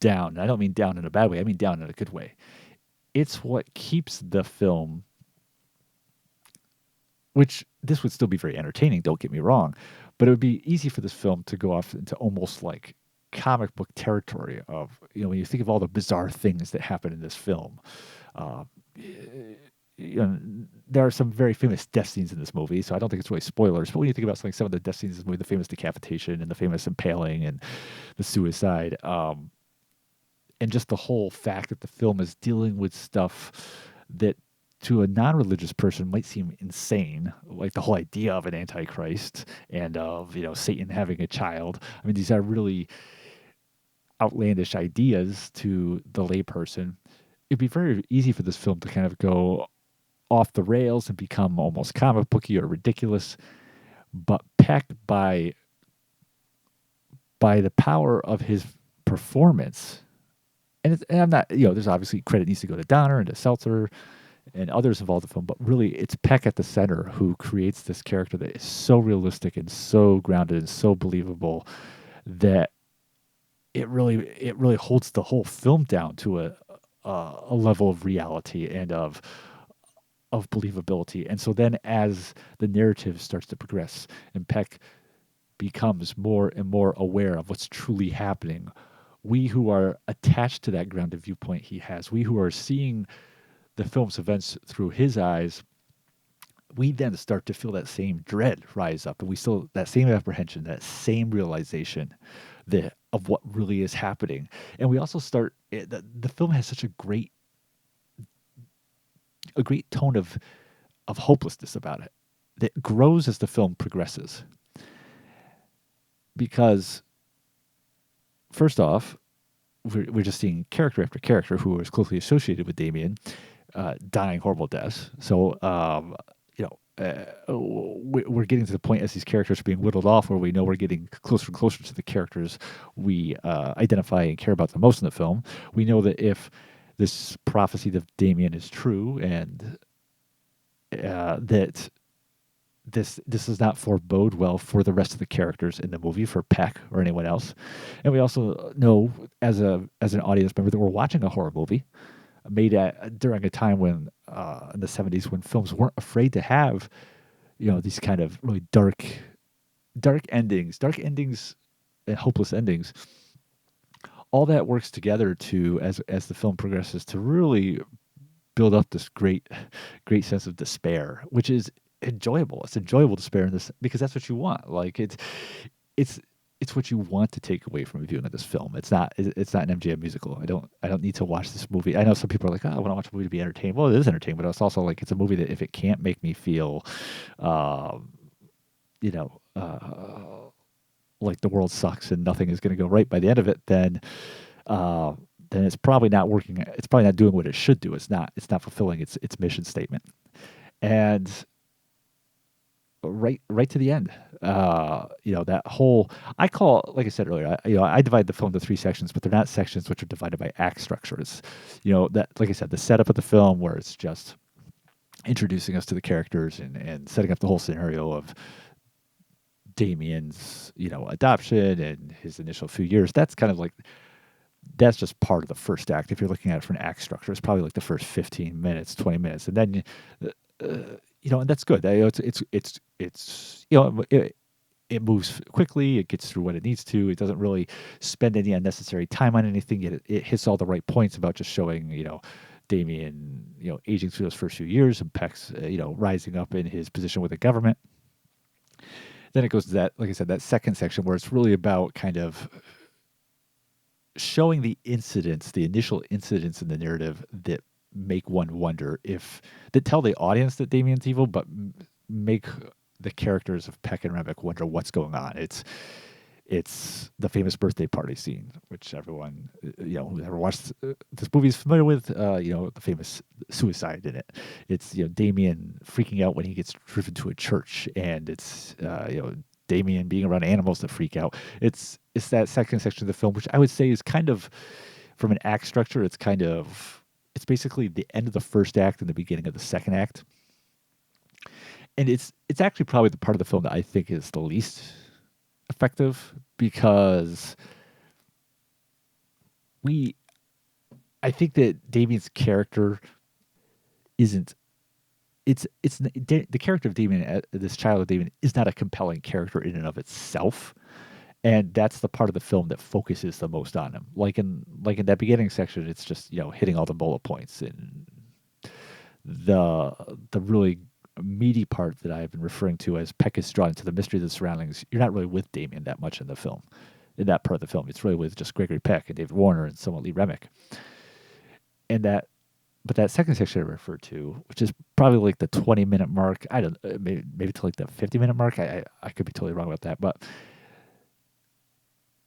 down. And I don't mean down in a bad way. I mean down in a good way. It's what keeps the film, which this would still be very entertaining, don't get me wrong, but it would be easy for this film to go off into almost like comic book territory of, when you think of all the bizarre things that happen in this film. Uh, there are some very famous death scenes in this movie, so I don't think it's really spoilers. But when you think about some of the death scenes in this movie, the famous decapitation and the famous impaling and the suicide, and just the whole fact that the film is dealing with stuff that to a non-religious person might seem insane, like the whole idea of an antichrist and of Satan having a child. I mean, these are really outlandish ideas to the layperson. It'd be very easy for this film to kind of go off the rails and become almost comic booky or ridiculous. But Peck, by the power of his performance, and I'm not, there's obviously credit needs to go to Donner and to Seltzer and others involved in the film, but really it's Peck at the center who creates this character that is so realistic and so grounded and so believable that it really holds the whole film down to a level of reality and of believability. And so then as the narrative starts to progress and Peck becomes more and more aware of what's truly happening, we who are attached to that grounded viewpoint he has, we who are seeing the film's events through his eyes, we then start to feel that same dread rise up, and we still that same apprehension, that same realization of what really is happening. And we also start the film has such a great tone of hopelessness about it that grows as the film progresses. Because first off, we're just seeing character after character who is closely associated with Damien dying horrible deaths. So, we're getting to the point as these characters are being whittled off where we know we're getting closer and closer to the characters we identify and care about the most in the film. We know that if this prophecy of Damien is true and that this does not forebode well for the rest of the characters in the movie, for Peck or anyone else. And we also know as an audience member that we're watching a horror movie made during a time when in the 70s when films weren't afraid to have these kind of really dark endings and hopeless endings. All that works together to as the film progresses to really build up this great sense of despair, which is enjoyable. It's enjoyable despair in this because that's what you want. Like it's what you want to take away from viewing of this film. It's not an MGM musical. I don't need to watch this movie. I know some people are like, oh, I want to watch a movie to be entertained. Well, it is entertaining, but it's also like it's a movie that if it can't make me feel, like the world sucks and nothing is going to go right by the end of it, then it's probably not working. It's probably not doing what it should do. It's not fulfilling its mission statement. And right to the end, that whole, I call, like I said earlier, I divide the film into 3 sections, but they're not sections which are divided by act structures. That, like I said, the setup of the film where it's just introducing us to the characters and setting up the whole scenario of Damien's, adoption and his initial few years. That's kind of like, that's just part of the first act. If you're looking at it from an act structure, it's probably like the first 15 minutes, 20 minutes. And then, and that's good. It moves quickly. It gets through what it needs to. It doesn't really spend any unnecessary time on anything. It hits all the right points about just showing, Damien, aging through those first few years and Peck's, rising up in his position with the government. Then it goes to that, like I said, that second section where it's really about kind of showing the initial incidents in the narrative that make one wonder that tell the audience that Damien's evil, but make the characters of Peck and Remick wonder what's going on. it's the famous birthday party scene, which everyone, who ever watched this movie is familiar with. The famous suicide in it. It's Damien freaking out when he gets driven to a church, and it's Damien being around animals that freak out. It's that second section of the film, which I would say is kind of from an act structure. It's basically the end of the first act and the beginning of the second act, and it's actually probably the part of the film that I think is the least effective because I think that Damien's character isn't the character of Damien, this child of Damien, is not a compelling character in and of itself, and that's the part of the film that focuses the most on him. Like in that beginning section, it's just hitting all the bullet points, and the really meaty part that I've been referring to as Peck is drawn into the mystery of the surroundings. You're not really with Damien that much in the film, in that part of the film. It's really with just Gregory Peck and David Warner and somewhat Lee Remick, and but that second section I referred to, which is probably like the 20-minute mark, I don't maybe to like the 50-minute mark. I could be totally wrong about that, but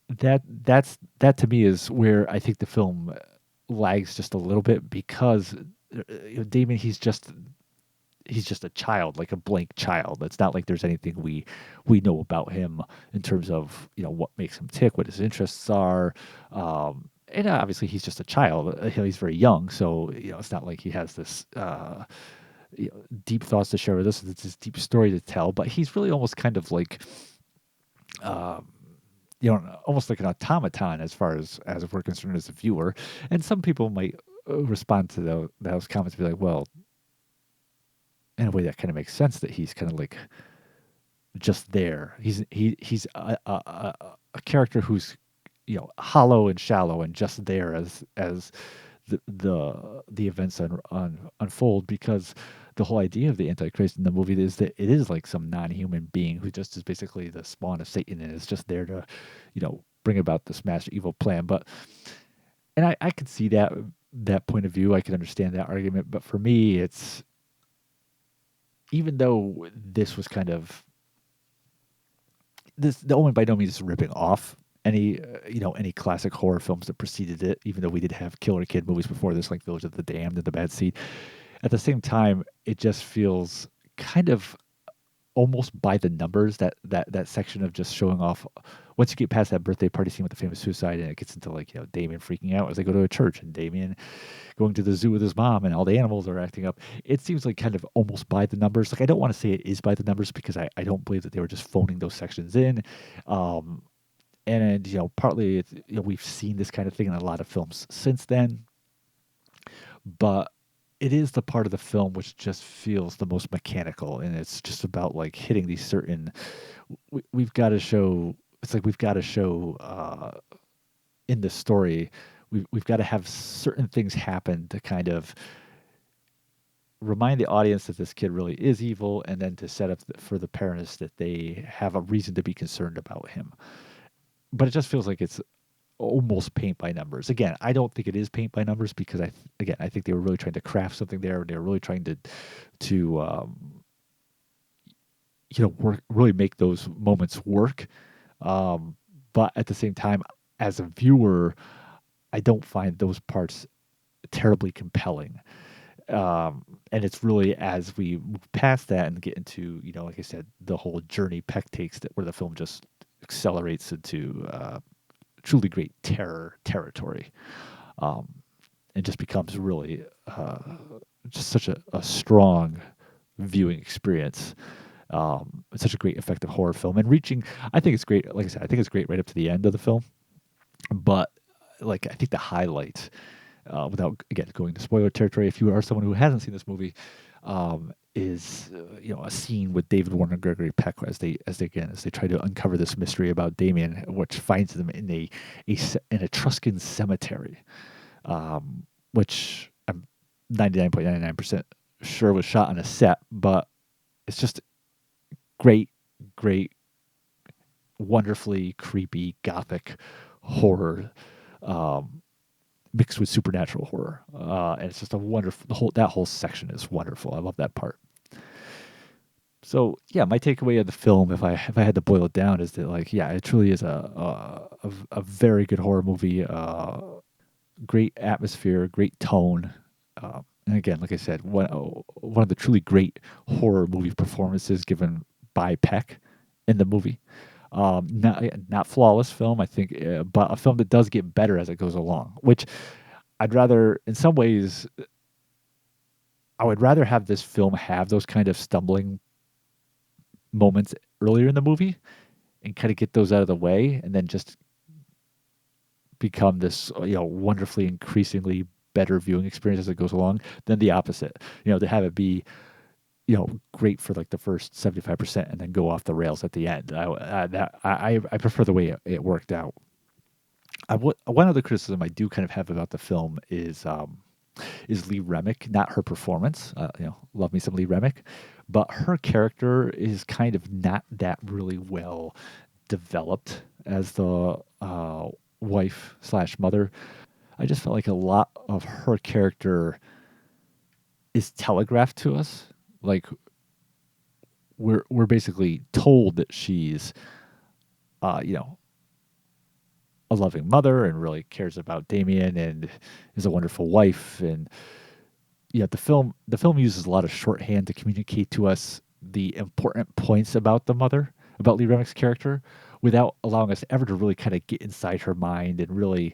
that to me is where I think the film lags just a little bit because Damien, he's just a child, like a blank child. It's not like there's anything we know about him in terms of what makes him tick, what his interests are. And obviously he's just a child. He's very young, so it's not like he has this deep thoughts to share with us. It's this deep story to tell, but he's really almost kind of like almost like an automaton as far as we're concerned as a viewer. And some people might respond to those comments and be like, well, in a way that kind of makes sense that he's kind of like just there. He's a character who's hollow and shallow and just there as the events unfold, because the whole idea of the Antichrist in the movie is that it is like some non-human being who just is basically the spawn of Satan and is just there to bring about this master evil plan. And I could see that point of view. I can understand that argument, but for me, it's, even though this was kind of the OMEN by no means is ripping off any classic horror films that preceded it, even though we did have killer kid movies before this, like Village of the Damned and The Bad Seed. At the same time, it just feels kind of almost by the numbers, that section of just showing off. Once you get past that birthday party scene with the famous suicide, and it gets into like Damien freaking out as they go to a church, and Damien going to the zoo with his mom, and all the animals are acting up. It seems like kind of almost by the numbers. Like, I don't want to say it is by the numbers because I don't believe that they were just phoning those sections in. And partly it's, we've seen this kind of thing in a lot of films since then, but it is the part of the film which just feels the most mechanical, and it's just about like hitting these certain. We've got to show. It's like we've got to show in the story. We've got to have certain things happen to kind of remind the audience that this kid really is evil, and then to set up for the parents that they have a reason to be concerned about him. But it just feels like it's almost paint by numbers. Again, I don't think it is paint by numbers because I think they were really trying to craft something there, and they were really trying to work, really make those moments work. But at the same time, as a viewer, I don't find those parts terribly compelling. And it's really as we move past that and get into, like I said, the whole journey Peck takes, that where the film just accelerates into truly great terror territory. It just becomes really just such a strong viewing experience. It's such a great effective horror film, and I think it's great. Like I said, I think it's great right up to the end of the film. But like, I think the highlight, without again going to spoiler territory, if you are someone who hasn't seen this movie, is a scene with David Warner and Gregory Peck as they try to uncover this mystery about Damien, which finds them in a Etruscan cemetery, which I'm 99.99% sure was shot on a set, but it's just great, wonderfully creepy gothic horror, mixed with supernatural horror, and it's just a wonderful. That whole section is wonderful. I love that part. So yeah, my takeaway of the film, if I had to boil it down, is that like yeah, it truly is a very good horror movie. Great atmosphere, great tone. And again, like I said, one of the truly great horror movie performances given by Peck in the movie. Not flawless film, I think, but a film that does get better as it goes along. Which I'd rather, in some ways, I would rather have this film have those kind of stumbling moments earlier in the movie and kind of get those out of the way, and then just become this wonderfully increasingly better viewing experience as it goes along than the opposite. To have it be great for like the first 75% and then go off the rails at the end. I prefer the way it worked out. One other criticism I do kind of have about the film is Lee Remick, not her performance. Love me some Lee Remick, but her character is kind of not that really well developed as the wife slash mother. I just felt like a lot of her character is telegraphed to us. Like we're basically told that she's uh, you know a loving mother and really cares about Damien and is a wonderful wife. And yeah, the film uses a lot of shorthand to communicate to us the important points about the mother, about Lee Remick's character, without allowing us ever to really kind of get inside her mind and really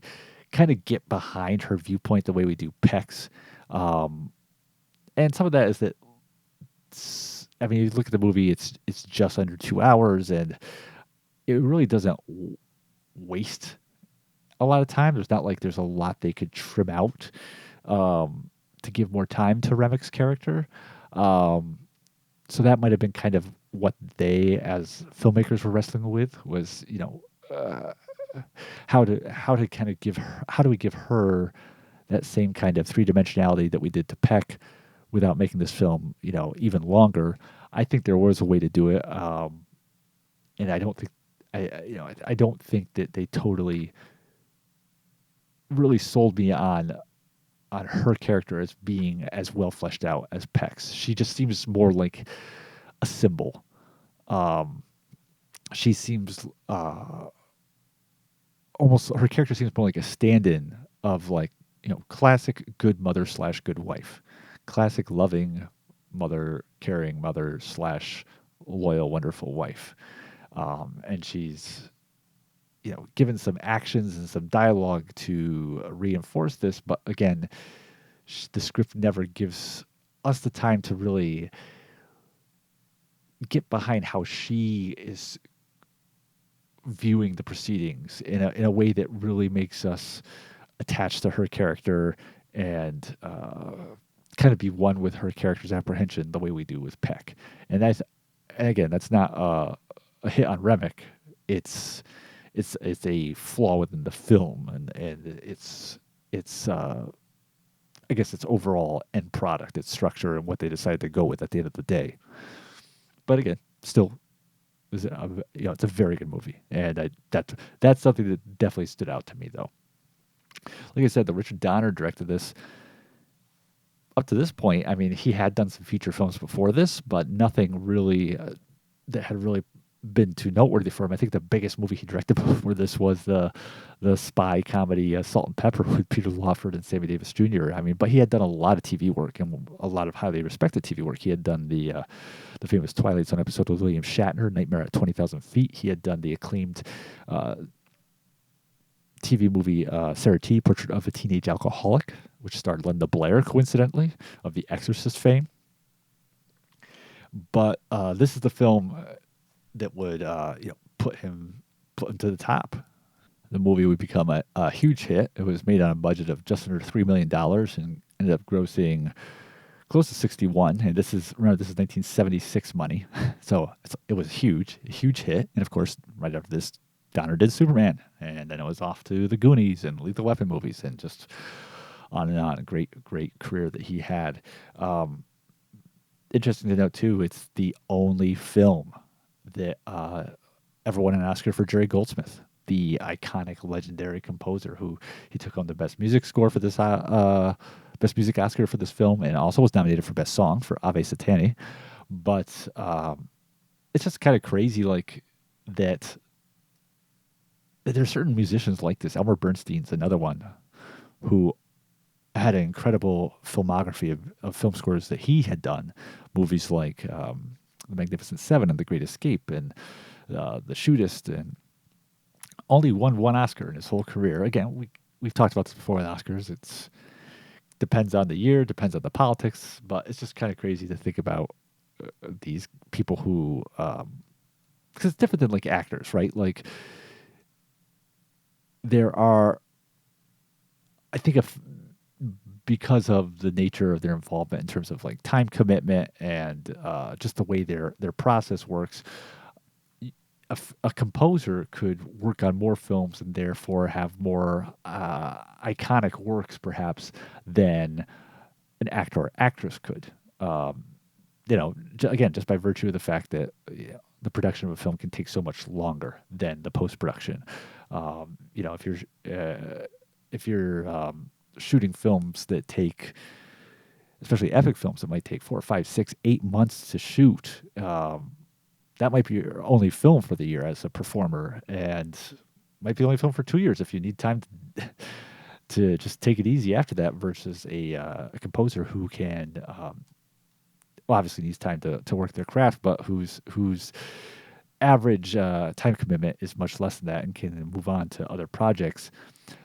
kind of get behind her viewpoint the way we do Peck's. Um, and some of that is that I mean, you look at the movie; it's just under 2 hours, and it really doesn't waste a lot of time. There's not like there's a lot they could trim out to give more time to Remick's character. Um, so that might have been kind of what they, as filmmakers, were wrestling with was uh, how to kind of give her, how do we give her that same kind of three dimensionality that we did to Peck without making this film even longer. I think there was a way to do it, and I don't think I don't think that they totally really sold me on her character as being as well fleshed out as Peck's. She just seems more like a symbol. Um, she seems almost her character seems more like a stand-in of like classic good mother slash good wife, classic loving mother, caring mother slash loyal wonderful wife. And she's given some actions and some dialogue to reinforce this, but again, the script never gives us the time to really get behind how she is viewing the proceedings in a way that really makes us attached to her character and kind of be one with her character's apprehension the way we do with Peck. And again, that's not a hit on Remick. It's a flaw within the film, and it's I guess its overall end product, its structure, and what they decided to go with at the end of the day. But again, still, it's a very good movie, and that's something that definitely stood out to me, though. Like I said, the Richard Donner directed this. Up to this point, I mean, he had done some feature films before this, but nothing really that had really been too noteworthy for him. I think the biggest movie he directed before this was the spy comedy Salt and Pepper with Peter Lawford and Sammy Davis Jr. I mean, but he had done a lot of TV work and a lot of highly respected TV work. He had done the famous Twilight Zone episode with William Shatner, Nightmare at 20,000 Feet. He had done the acclaimed TV movie Sarah T, Portrait of a Teenage Alcoholic, which starred Linda Blair, coincidentally, of The Exorcist fame. But this is the film that would put him to the top. The movie would become a huge hit. It was made on a budget of just under $3 million and ended up grossing close to 61. And this is 1976 money, so it was a huge hit. And of course, right after this, Donner did Superman, and then it was off to the Goonies and Lethal Weapon movies, and just on and on. A great career that he had. Interesting to note too, it's the only film that ever won an Oscar for Jerry Goldsmith, the iconic, legendary composer who he took home the best music score for this best music Oscar for this film, and also was nominated for best song for Ave Satani. But it's just kind of crazy, like that. There's certain musicians like this. Elmer Bernstein's another one who had an incredible filmography of film scores that he had done. Movies like The Magnificent Seven and The Great Escape and The Shootist, and only won one Oscar in his whole career. Again, we've talked about this before with Oscars. It's depends on the year, depends on the politics, but it's just kind of crazy to think about these people who, because it's different than like actors, right? Like there are, I think, because of the nature of their involvement in terms of like time commitment and just the way their process works, a composer could work on more films and therefore have more iconic works, perhaps, than an actor or actress could. Again, just by virtue of the fact that the production of a film can take so much longer than the post production. If you're shooting films that take, especially epic films, that might take 4, 5, 6, 8 months to shoot. That might be your only film for the year as a performer, and might be the only film for 2 years if you need time to just take it easy after that. Versus a composer who can, obviously needs time to work their craft, but whose average time commitment is much less than that and can move on to other projects.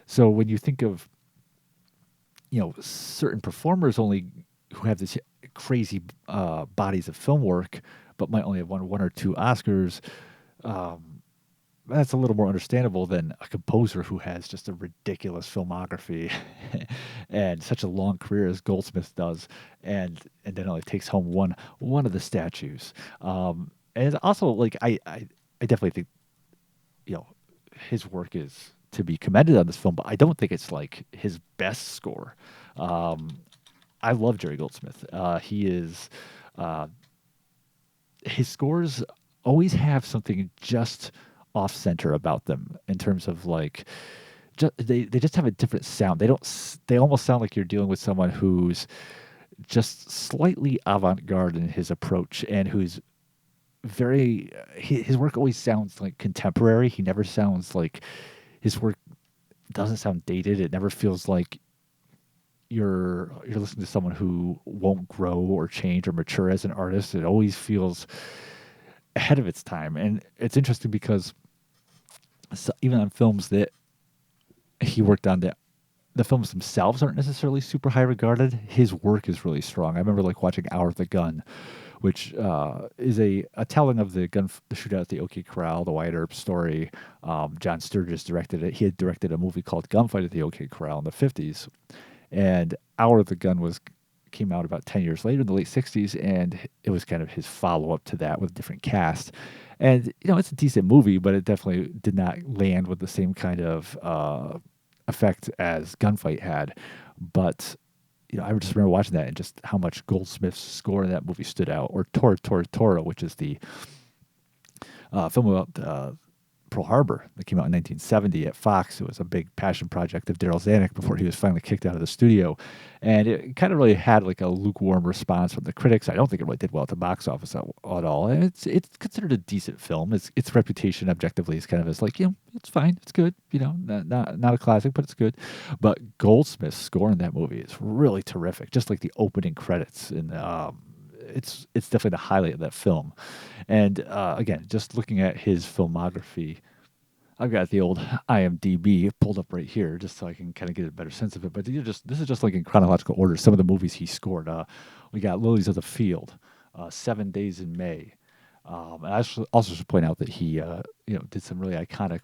So when you think of certain performers only who have this crazy bodies of film work, but might only have won 1 or 2 Oscars, that's a little more understandable than a composer who has just a ridiculous filmography and such a long career as Goldsmith does, and then only takes home one of the statues. And also, like I definitely think his work is to be commended on this film, but I don't think it's like his best score. I love Jerry Goldsmith. He is his scores always have something just off center about them in terms of like they just have a different sound. They almost sound like you're dealing with someone who's just slightly avant-garde in his approach and who's his work always sounds like contemporary. He never sounds like his work doesn't sound dated. It never feels like you're listening to someone who won't grow or change or mature as an artist. It always feels ahead of its time. And it's interesting because even on films that he worked on, that the films themselves aren't necessarily super high regarded, his work is really strong. I remember like watching Hour of the Gun, which is a telling of the shootout at the OK Corral, the Wyatt Earp story. John Sturges directed it. He had directed a movie called Gunfight at the OK Corral in the 50s. And Hour of the Gun came out about 10 years later in the late 60s, and it was kind of his follow-up to that with a different cast. And, it's a decent movie, but it definitely did not land with the same kind of effect as Gunfight had. But, I just remember watching that and just how much Goldsmith's score in that movie stood out. Or Toro, which is the film about Pearl Harbor that came out in 1970 at Fox. It was a big passion project of Daryl Zanuck before he was finally kicked out of the studio. And it kind of really had like a lukewarm response from the critics. I don't think it really did well at the box office at all. And it's considered a decent film. Its reputation objectively is kind of as like, it's fine. It's good. Not a classic, but it's good. But Goldsmith's score in that movie is really terrific. Just like the opening credits and it's definitely the highlight of that film. And again, just looking at his filmography, I've got the old IMDb pulled up right here just so I can kind of get a better sense of it. But this is just like in chronological order. Some of the movies he scored. We got Lilies of the Field, 7 Days in May. And I also should point out that he did some really iconic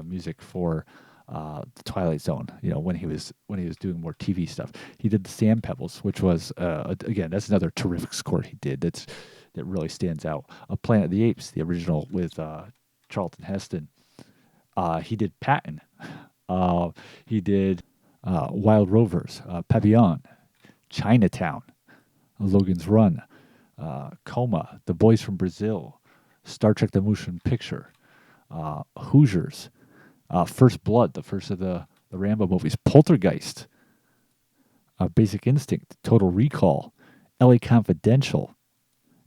music for the Twilight Zone, when he was doing more TV stuff. He did the Sand Pebbles, which was again, that's another terrific score he did. That really stands out. Planet of the Apes, the original with Charlton Heston. He did Patton. He did Wild Rovers, Papillon, Chinatown, Logan's Run, Coma, The Boys from Brazil, Star Trek: The Motion Picture, Hoosiers. First Blood, the first of the Rambo movies, Poltergeist, Basic Instinct, Total Recall, LA Confidential,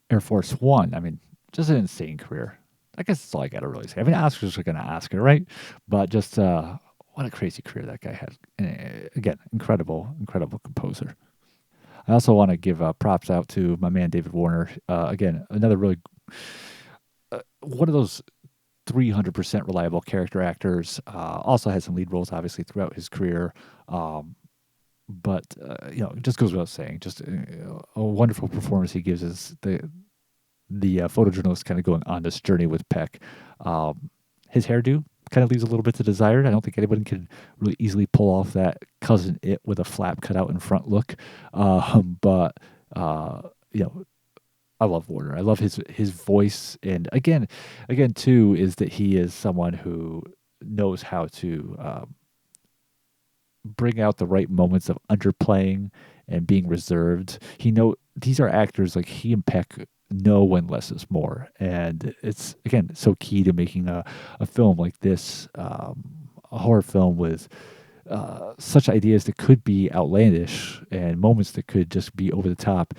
Air Force One. I mean, just an insane career. I guess that's all I got to really say. I mean, Oscars are going to Oscar, right? But just what a crazy career that guy had. And, again, incredible composer. I also want to give props out to my man David Warner. Again, another really one of those 300% reliable character actors. Also had some lead roles, obviously, throughout his career. But it just goes without saying, just a wonderful performance he gives as the photojournalist kind of going on this journey with Peck. His hairdo kind of leaves a little bit to desired. I don't think anyone can really easily pull off that Cousin It with a flap cut out in front look. But I love Warner. I love his voice, and again too, is that he is someone who knows how to bring out the right moments of underplaying and being reserved. These are actors like he and Peck know when less is more, and it's again so key to making a film like this, a horror film with such ideas that could be outlandish and moments that could just be over the top,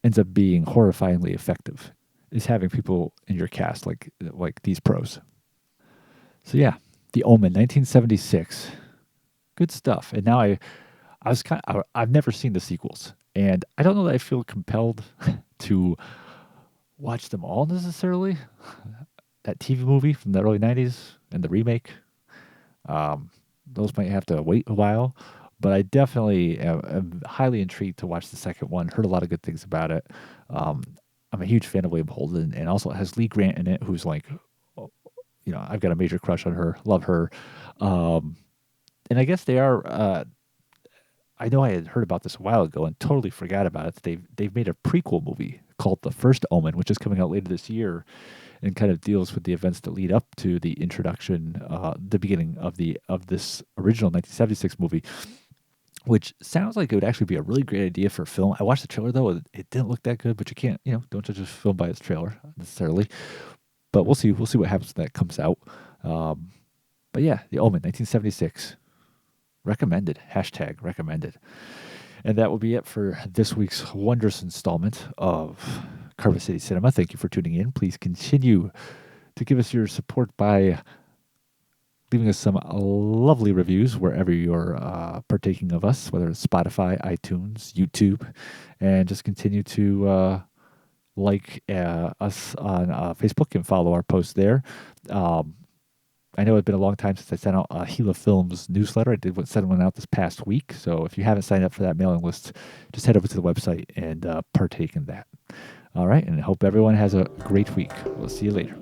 ends up being horrifyingly effective. Is having people in your cast like these pros. So yeah, The Omen, 1976. Good stuff. And now I've never seen the sequels, and I don't know that I feel compelled to watch them all necessarily. That TV movie from the early '90s and the remake, those might have to wait a while. But I definitely am highly intrigued to watch the second one. Heard a lot of good things about it. I'm a huge fan of William Holden, and also it has Lee Grant in it, who's like, I've got a major crush on her, love her. And I guess they are. I know I had heard about this a while ago and totally forgot about it. They've made a prequel movie called The First Omen, which is coming out later this year, and kind of deals with the events that lead up to the introduction, the beginning of this original 1976 movie. Which sounds like it would actually be a really great idea for a film. I watched the trailer though; it didn't look that good. But you can't, don't judge a film by its trailer necessarily. But we'll see. We'll see what happens when that comes out. But yeah, The Omen, 1976. Recommended. # recommended. And that will be it for this week's wondrous installment of Carpet City Cinema. Thank you for tuning in. Please continue to give us your support by leaving us some lovely reviews wherever you're partaking of us, whether it's Spotify, iTunes, YouTube, and just continue to like us on Facebook and follow our posts there. I know it's been a long time since I sent out a Gila Films newsletter. I did send one out this past week. So if you haven't signed up for that mailing list, just head over to the website and partake in that. All right. And I hope everyone has a great week. We'll see you later.